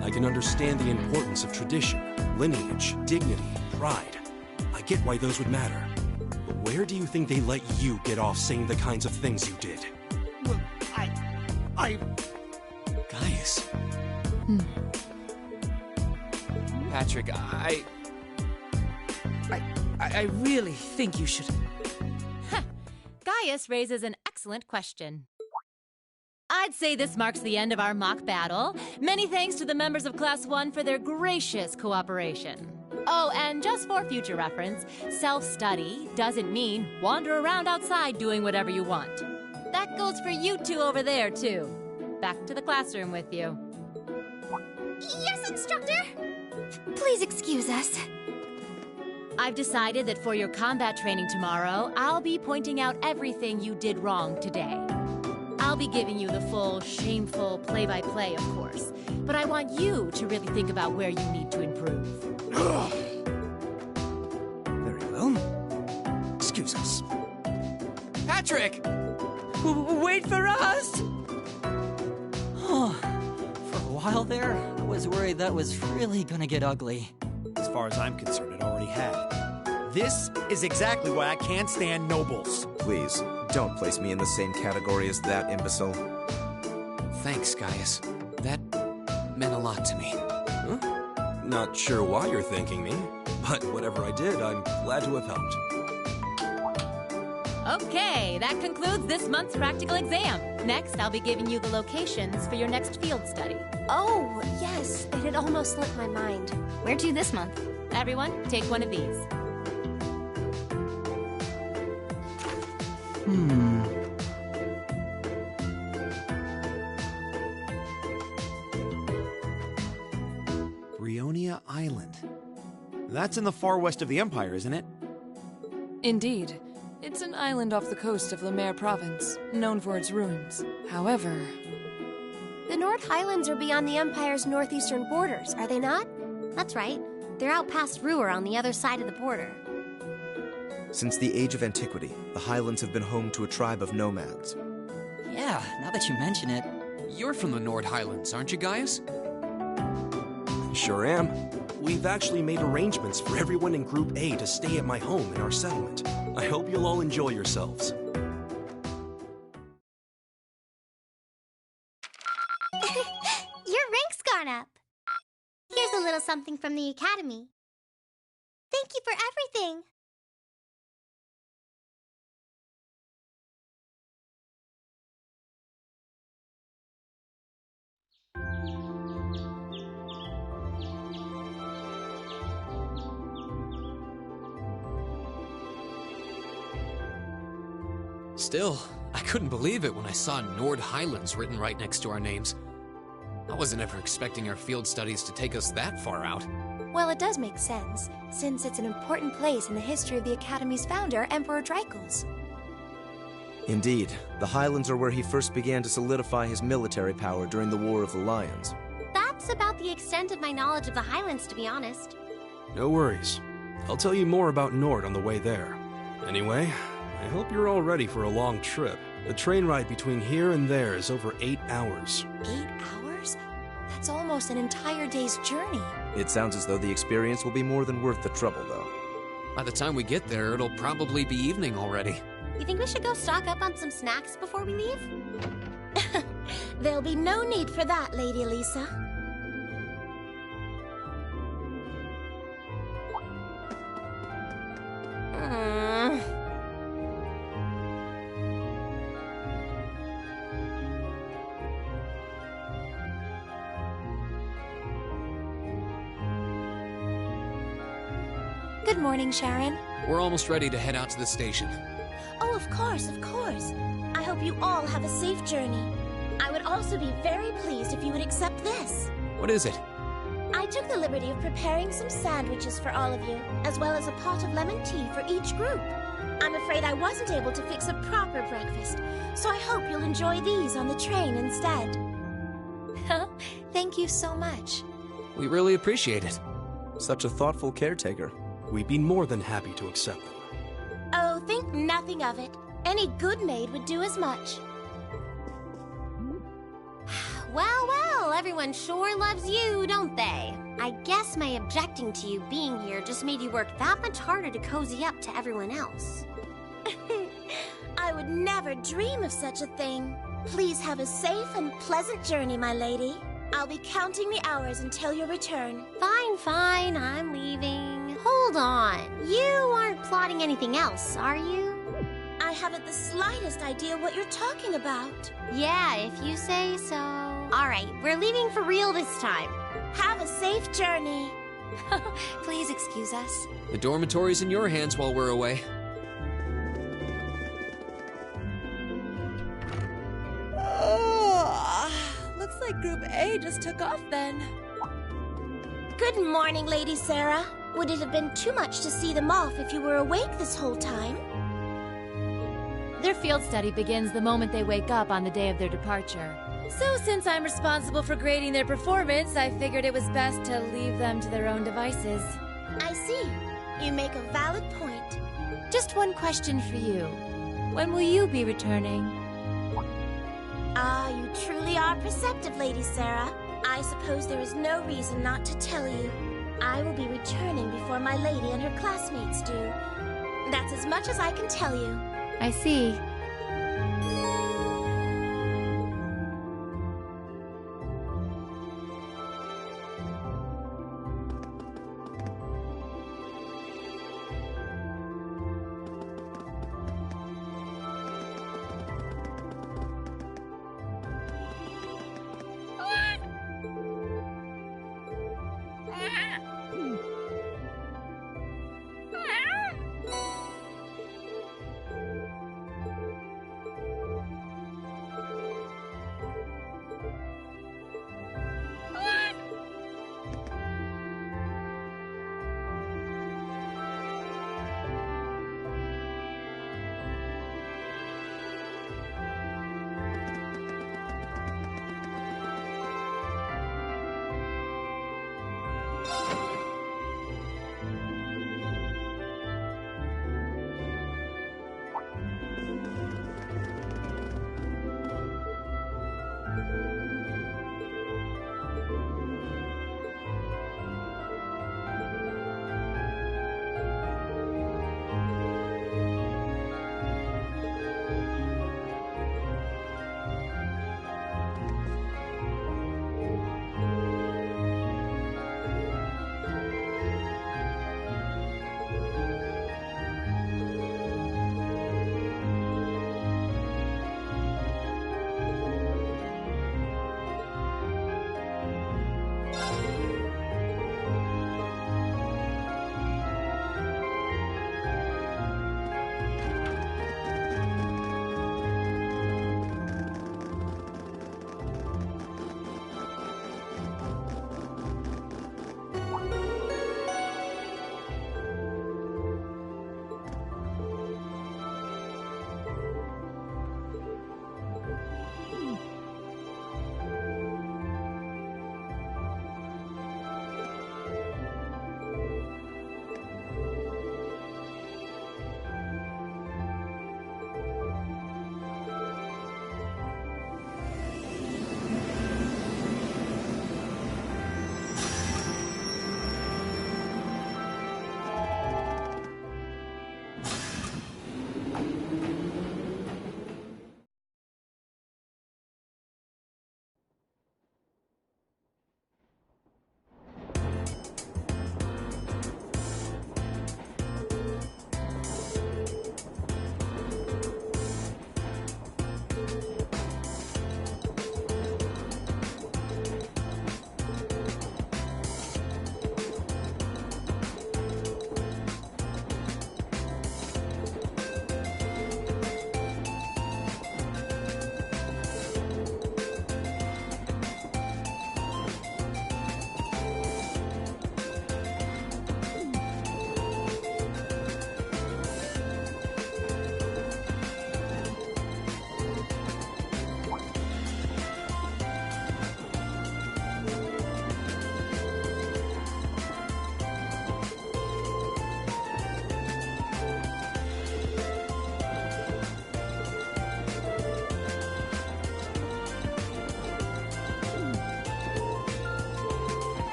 I can understand the importance of tradition, lineage, dignity, pride. I get why those would matter. But where do you think they let you get off saying the kinds of things you did? Well, I... Gaius. Patrick, I really think you should... Gaius raises an excellent question. I'd say this marks the end of our mock battle. Many thanks to the members of Class 1 for their gracious cooperation. Oh, and just for future reference, self-study doesn't mean wander around outside doing whatever you want. That goes for you two over there, too. Back to the classroom with you. Yes, instructor! Please excuse us. I've decided that for your combat training tomorrow, I'll be pointing out everything you did wrong today. I'll be giving you the full, shameful play-by-play, of course. But I want you to really think about where you need to improve. Very well. Excuse us. Patrick! Wait for us! For a while there, I was worried that was really gonna get ugly. As far as I'm concerned, it already had. This is exactly why I can't stand nobles. Please, don't place me in the same category as that imbecile. Thanks, Gaius. That meant a lot to me. Huh? Not sure why you're thanking me, but whatever I did, I'm glad to have helped. Okay, that concludes this month's practical exam. Next, I'll be giving you the locations for your next field study. Oh, yes. It had almost slipped my mind. Where to this month? Everyone, take one of these. Brionia Island. That's in the far west of the Empire, isn't it? Indeed. It's an island off the coast of Lemaire Province, known for its ruins. However... The Nord Highlands are beyond the Empire's northeastern borders, are they not? That's right. They're out past Ruhr on the other side of the border. Since the age of antiquity, the Highlands have been home to a tribe of nomads. Yeah, now that you mention it. You're from the Nord Highlands, aren't you, Gaius? Sure am. We've actually made arrangements for everyone in Group A to stay at my home in our settlement. I hope you'll all enjoy yourselves. Your rank's gone up. Here's a little something from the Academy. Thank you for everything. Still, I couldn't believe it when I saw Nord Highlands written right next to our names. I wasn't ever expecting our field studies to take us that far out. Well, it does make sense, since it's an important place in the history of the Academy's founder, Emperor Dreikels. Indeed, the Highlands are where he first began to solidify his military power during the War of the Lions. That's about the extent of my knowledge of the Highlands, to be honest. No worries. I'll tell you more about Nord on the way there. Anyway, I hope you're all ready for a long trip. The train ride between here and there is over 8 hours. 8 hours? That's almost an entire day's journey. It sounds as though the experience will be more than worth the trouble, though. By the time we get there, it'll probably be evening already. You think we should go stock up on some snacks before we leave? There'll be no need for that, Lady Elisa. Good morning, Sharon. We're almost ready to head out to the station. Oh, of course, of course. I hope you all have a safe journey. I would also be very pleased if you would accept this. What is it? I took the liberty of preparing some sandwiches for all of you, as well as a pot of lemon tea for each group. I'm afraid I wasn't able to fix a proper breakfast, so I hope you'll enjoy these on the train instead. Thank you so much. We really appreciate it. Such a thoughtful caretaker. We'd be more than happy to accept them. Oh, think nothing of it. Any good maid would do as much. Well, everyone sure loves you, don't they? I guess my objecting to you being here just made you work that much harder to cozy up to everyone else. I would never dream of such a thing. Please have a safe and pleasant journey, my lady. I'll be counting the hours until your return. Fine, I'm leaving. Hold on. You aren't plotting anything else, are you? I haven't the slightest idea what you're talking about. Yeah, if you say so. All right, we're leaving for real this time. Have a safe journey. Please excuse us. The dormitory's in your hands while we're away. Looks like Group A just took off then. Good morning, Lady Sarah. Would it have been too much to see them off if you were awake this whole time? Their field study begins the moment they wake up on the day of their departure. So since I'm responsible for grading their performance, I figured it was best to leave them to their own devices. I see. You make a valid point. Just one question for you. When will you be returning? Ah, you truly are perceptive, Lady Sarah. I suppose there is no reason not to tell you. I will be returning before my lady and her classmates do. That's as much as I can tell you. I see.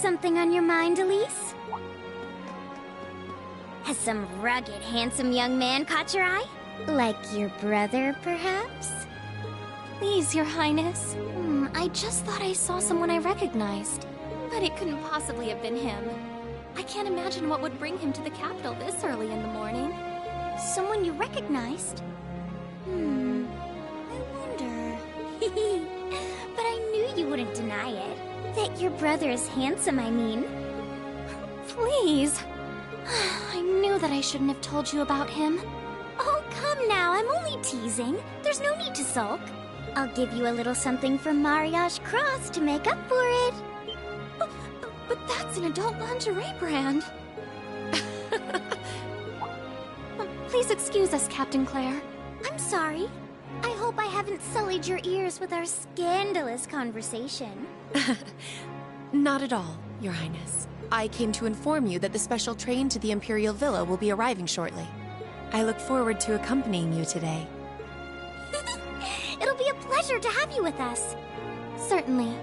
Something on your mind, Elise? Has some rugged, handsome young man caught your eye? Like your brother, perhaps? Please, Your Highness. I just thought I saw someone I recognized. But it couldn't possibly have been him. I can't imagine what would bring him to the capital this early in the morning. Someone you recognized? I wonder. But I knew you wouldn't deny it. That your brother is handsome, I mean. Please. I knew that I shouldn't have told you about him. Oh, come now, I'm only teasing. There's no need to sulk. I'll give you a little something from Mariage Cross to make up for it. But that's an adult lingerie brand. Please excuse us, Captain Claire. I'm sorry. I hope I haven't sullied your ears with our scandalous conversation. Not at all, Your Highness. I came to inform you that the special train to the Imperial Villa will be arriving shortly. I look forward to accompanying you today. It'll be a pleasure to have you with us. Certainly.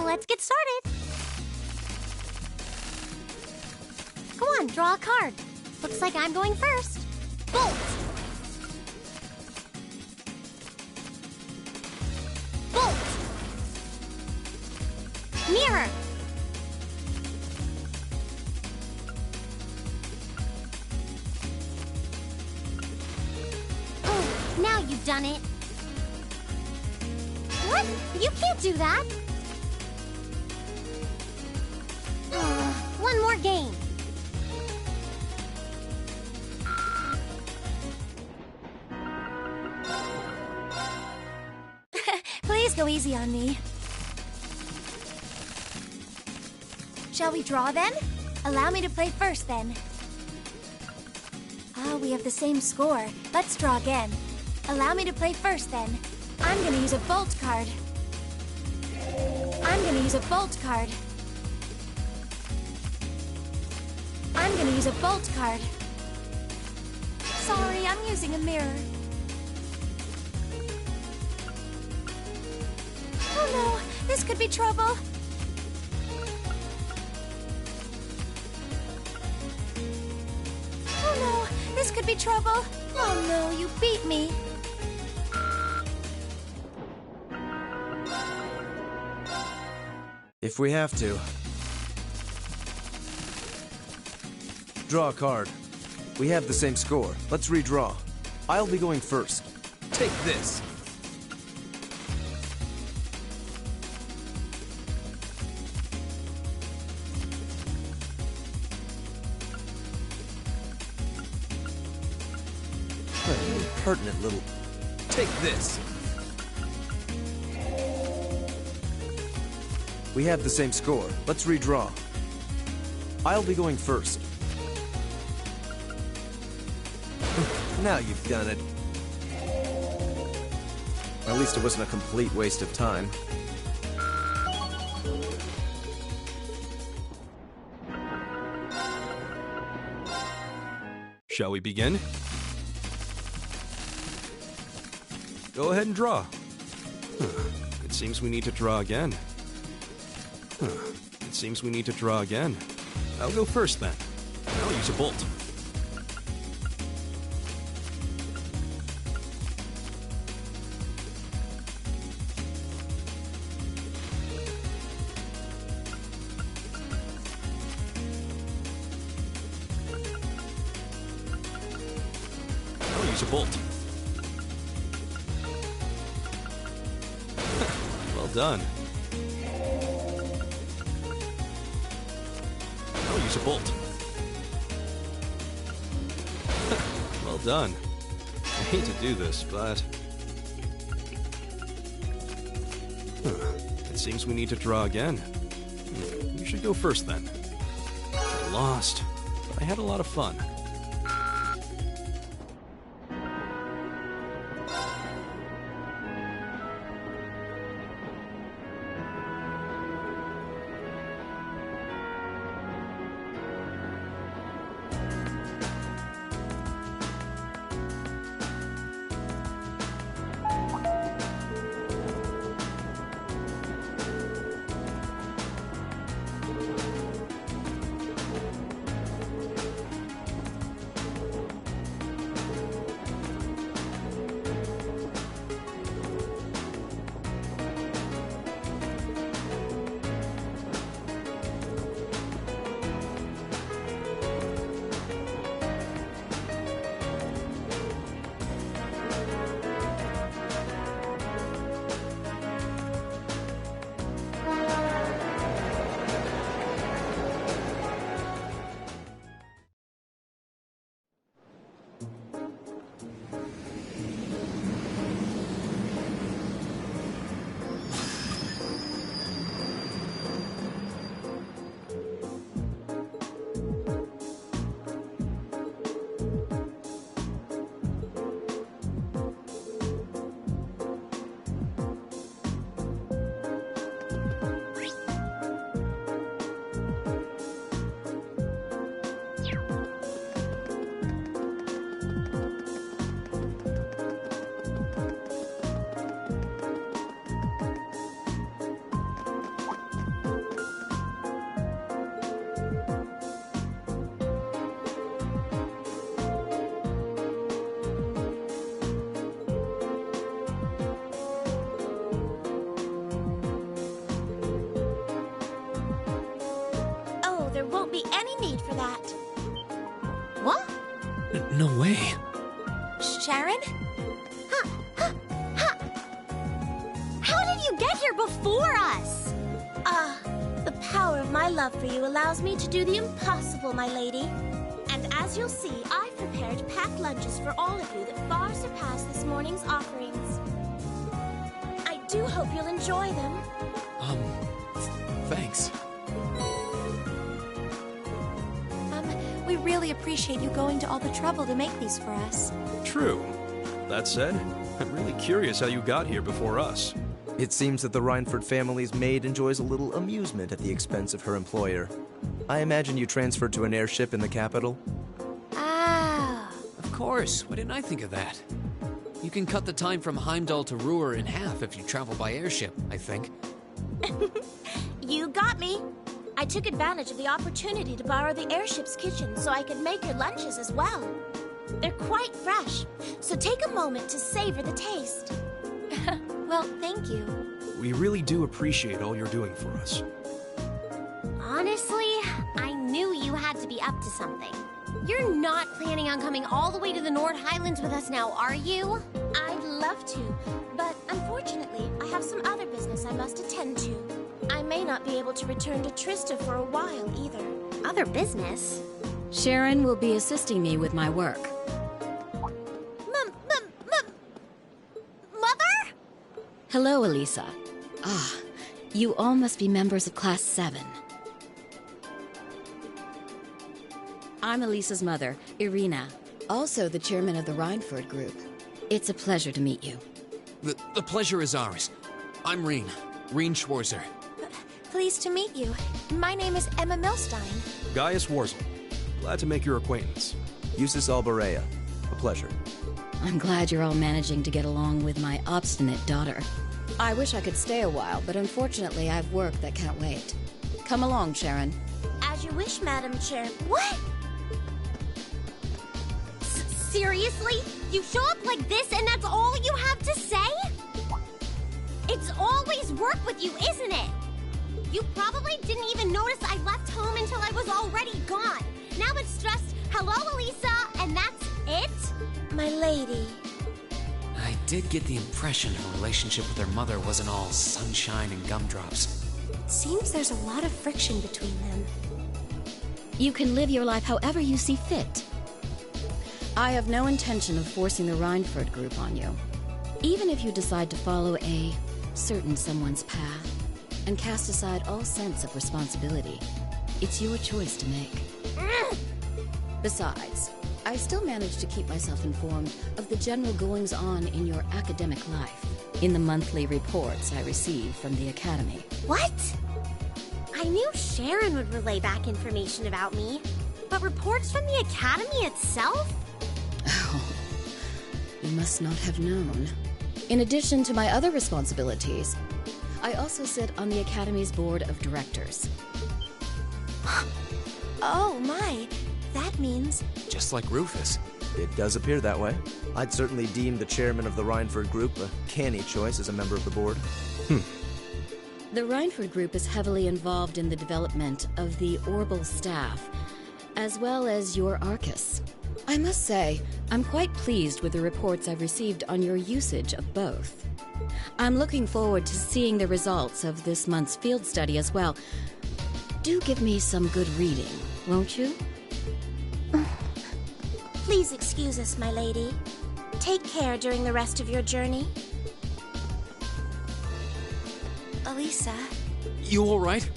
Let's get started. Go on, draw a card. Looks like I'm going first. Bolt! Bolt! Mirror! Oh, now you've done it. What? You can't do that. One more game. Please go easy on me. Shall we draw then? Allow me to play first then. Oh, we have the same score. Let's draw again. Allow me to play first, then. I'm gonna use a bolt card. I'm gonna use a bolt card. I'm gonna use a bolt card. Sorry, I'm using a mirror. Oh no, this could be trouble. Oh no, this could be trouble. Oh no, you beat me. If we have to. Draw a card. We have the same score. Let's redraw. I'll be going first. Take this. What an impertinent little... Take this. We have the same score. Let's redraw. I'll be going first. Now you've done it. At least it wasn't a complete waste of time. Shall we begin? Go ahead and draw. It seems we need to draw again. It seems we need to draw again. I'll go first then. I'll use a bolt. I'll use a bolt. Well done. Use a bolt. Well done. I hate to do this, but... It seems we need to draw again. You should go first then. I lost, but I had a lot of fun. Be any need for that. What? No way. Sharon? How did you get here before us? The power of my love for you allows me to do the impossible, my lady. And as you'll see, I've prepared packed lunches for all of you that far surpass this morning's offerings. I do hope you'll enjoy them. Thanks. We really appreciate you going to all the trouble to make these for us. True. That said, I'm really curious how you got here before us. It seems that the Rhineford family's maid enjoys a little amusement at the expense of her employer. I imagine you transferred to an airship in the capital? Ah. Of course, why didn't I think of that? You can cut the time from Heimdall to Ruhr in half if you travel by airship, I think. You got me. I took advantage of the opportunity to borrow the airship's kitchen so I could make your lunches as well. They're quite fresh, so take a moment to savor the taste. Well, thank you. We really do appreciate all you're doing for us. Honestly, I knew you had to be up to something. You're not planning on coming all the way to the Nord Highlands with us now, are you? I'd love to, but unfortunately, I have some other business I must attend to. I may not be able to return to Trista for a while either. Other business? Sharon will be assisting me with my work. Mother? Hello, Elisa. Ah, you all must be members of Class 7. I'm Elisa's mother, Irina, also the chairman of the Rhineford Group. It's a pleasure to meet you. The pleasure is ours. I'm Reen Schwarzer. Pleased to meet you. My name is Emma Milstein. Gaius Warzel. Glad to make your acquaintance. Eustace Alborea. A pleasure. I'm glad you're all managing to get along with my obstinate daughter. I wish I could stay a while, but unfortunately I've work that can't wait. Come along, Sharon. As you wish, Madam Chair. What? Seriously? You show up like this and that's all you have to say? It's always work with you, isn't it? You probably didn't even notice I left home until I was already gone. Now it's just, hello, Elisa, and that's it? My lady. I did get the impression her relationship with her mother wasn't all sunshine and gumdrops. It seems there's a lot of friction between them. You can live your life however you see fit. I have no intention of forcing the Rhineford Group on you. Even if you decide to follow a certain someone's path and cast aside all sense of responsibility, it's your choice to make. Besides, I still manage to keep myself informed of the general goings-on in your academic life in the monthly reports I receive from the Academy. What? I knew Sharon would relay back information about me, but reports from the Academy itself? Oh, you must not have known. In addition to my other responsibilities, I also sit on the Academy's board of directors. Oh my, that means... Just like Rufus. It does appear that way. I'd certainly deem the chairman of the Rhineford Group a canny choice as a member of the board. The Rhineford Group is heavily involved in the development of the Orbital staff, as well as your Arcus. I must say, I'm quite pleased with the reports I've received on your usage of both. I'm looking forward to seeing the results of this month's field study as well. Do give me some good reading, won't you? Please excuse us, my lady. Take care during the rest of your journey. Elisa... You all right?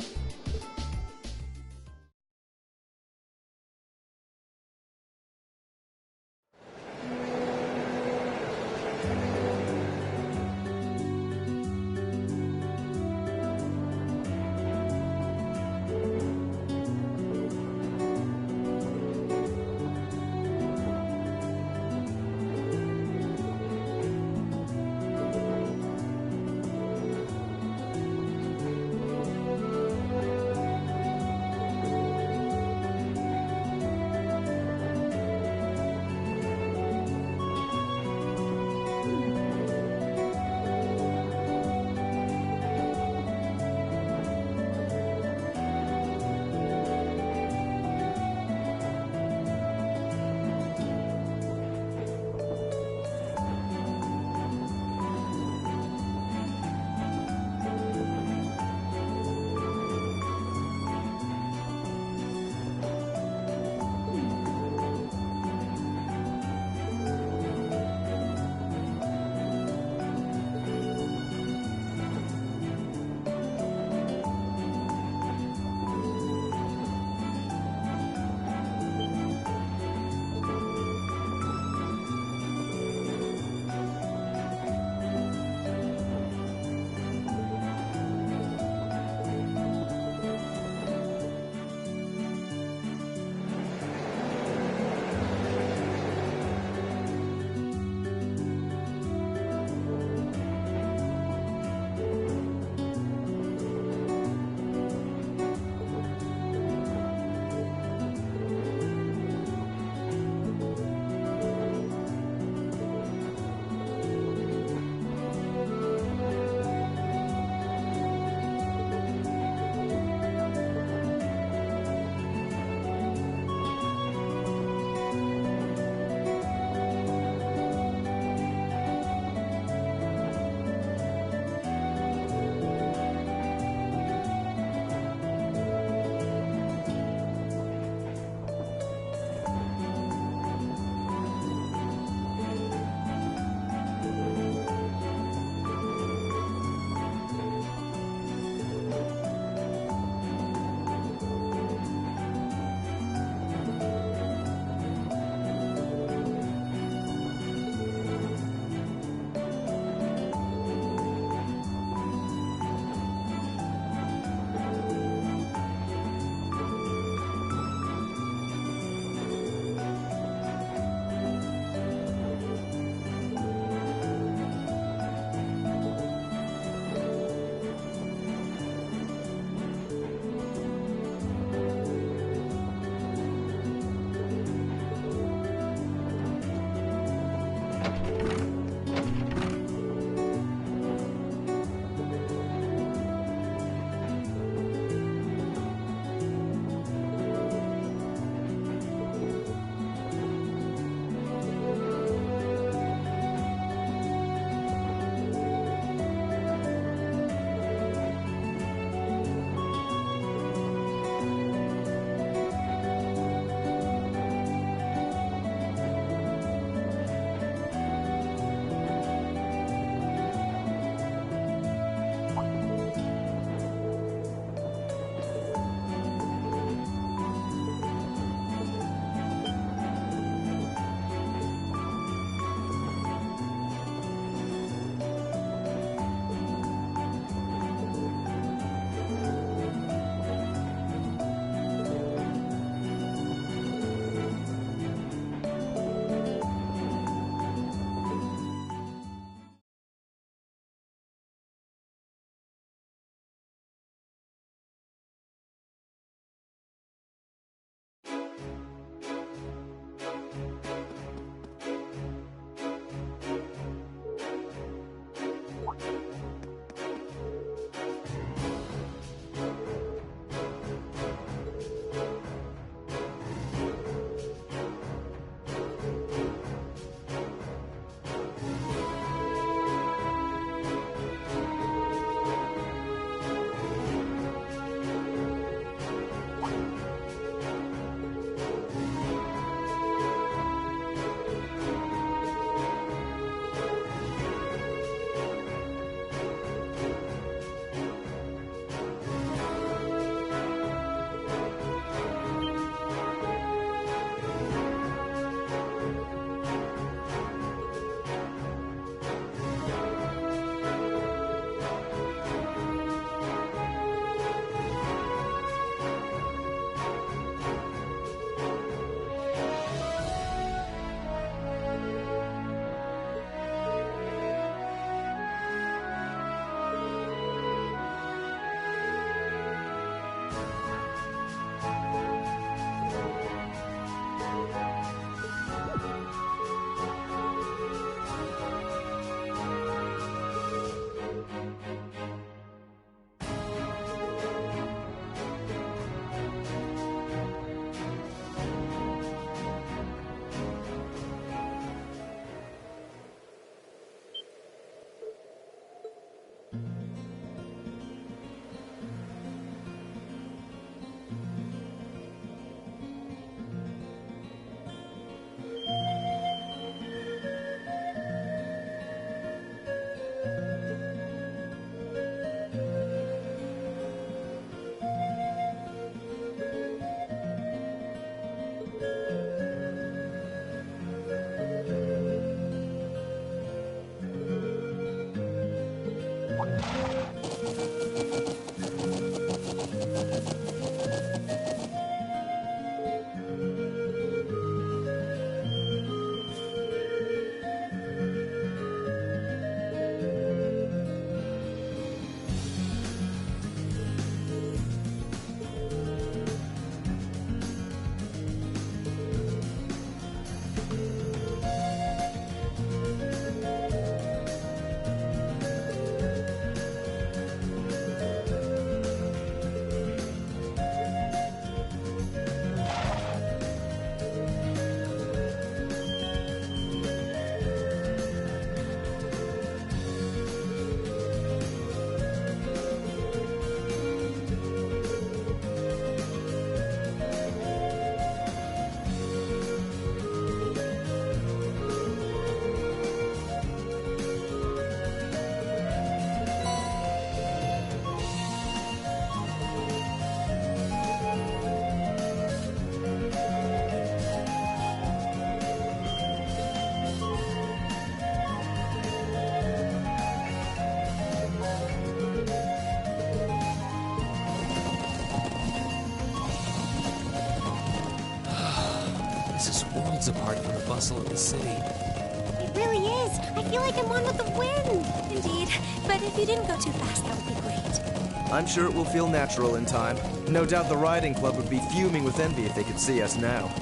This is worlds apart from the bustle of the city. It really is. I feel like I'm one with the wind. Indeed, but if you didn't go too fast, that would be great. I'm sure it will feel natural in time. No doubt the riding club would be fuming with envy if they could see us now.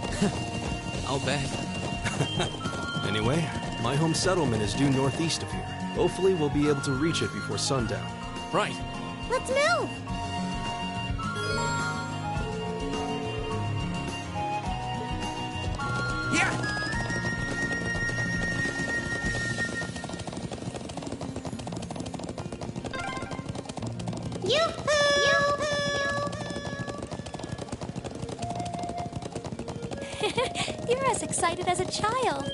I'll bet. Anyway, my home settlement is due northeast of here. Hopefully we'll be able to reach it before sundown. Right. Let's move! You're as excited as a child.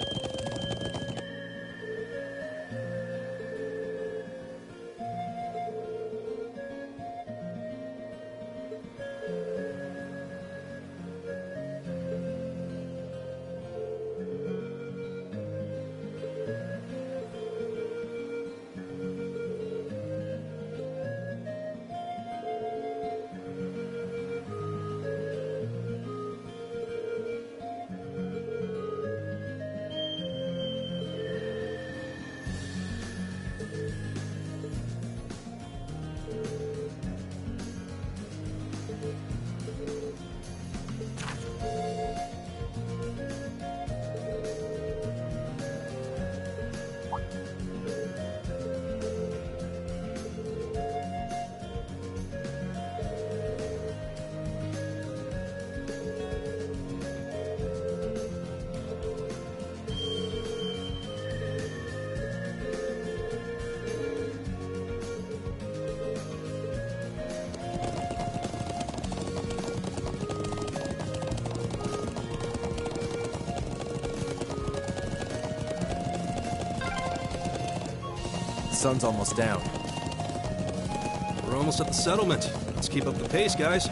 Sun's almost down. We're almost at the settlement. Let's keep up the pace, guys.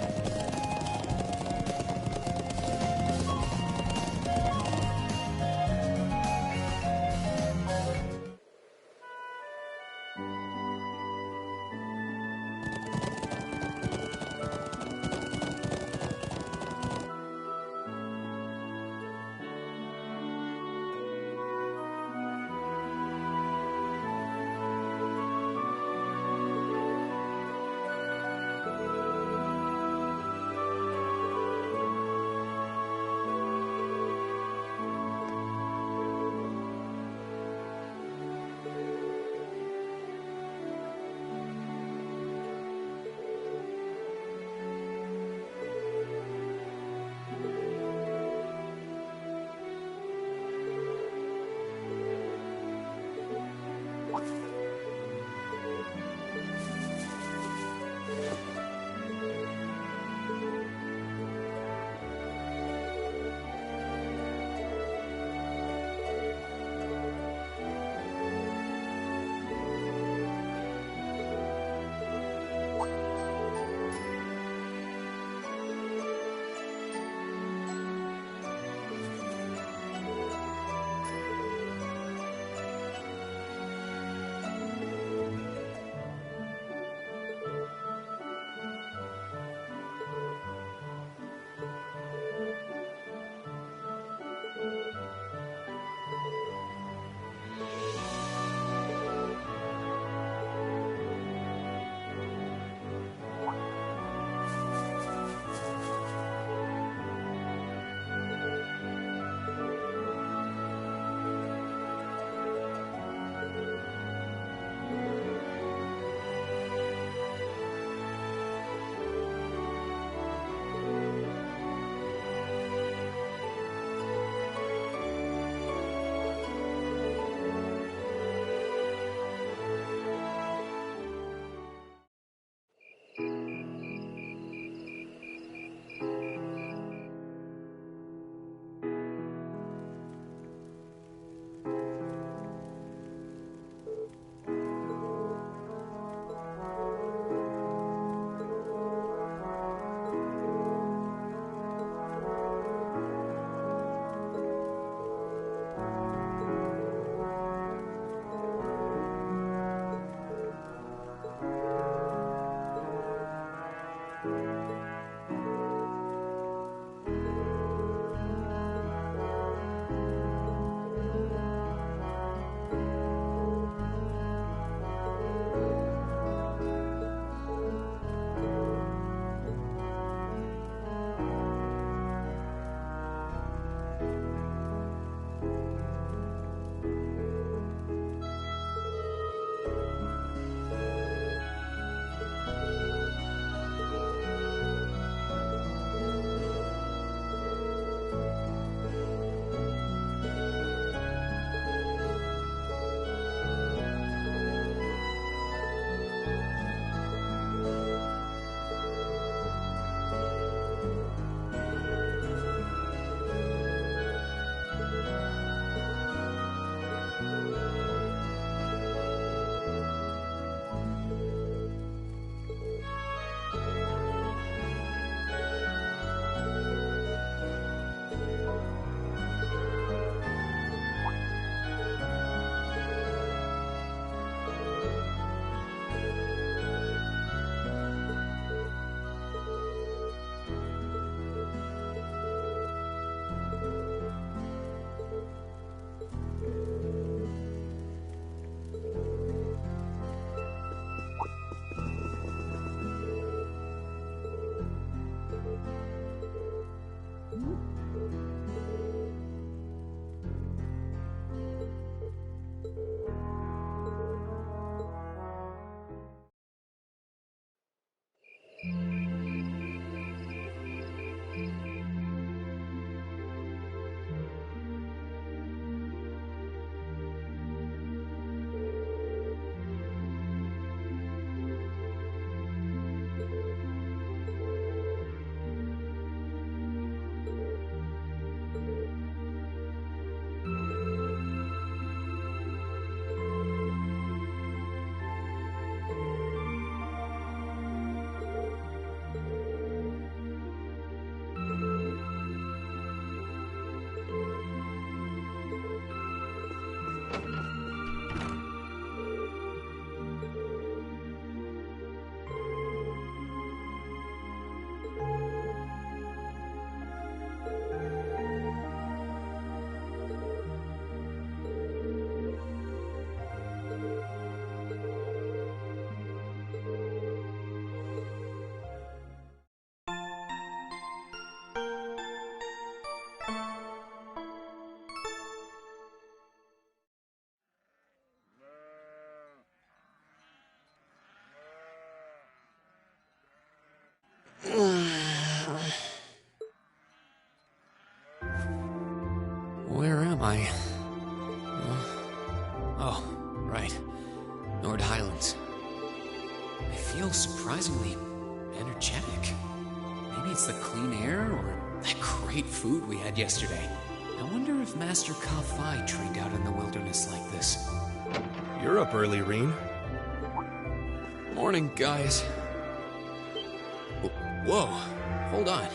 Where am I? Oh, right. Nord Highlands. I feel surprisingly energetic. Maybe it's the clean air or that great food we had yesterday. I wonder if Master Ka-Fi trained out in the wilderness like this. You're up early, Reen. Morning, guys. Whoa, hold on.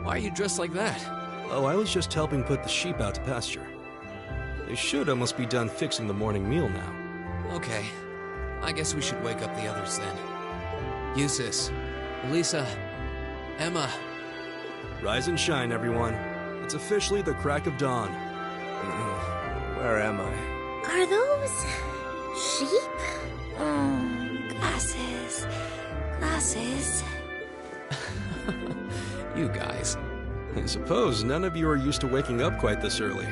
Why are you dressed like that? Oh, I was just helping put the sheep out to pasture. They should almost be done fixing the morning meal now. Okay, I guess we should wake up the others then. Eustace, Lisa, Emma. Rise and shine, everyone. It's officially the crack of dawn. Where am I? Are those sheep? Oh, glasses. Glasses. You guys. I suppose none of you are used to waking up quite this early.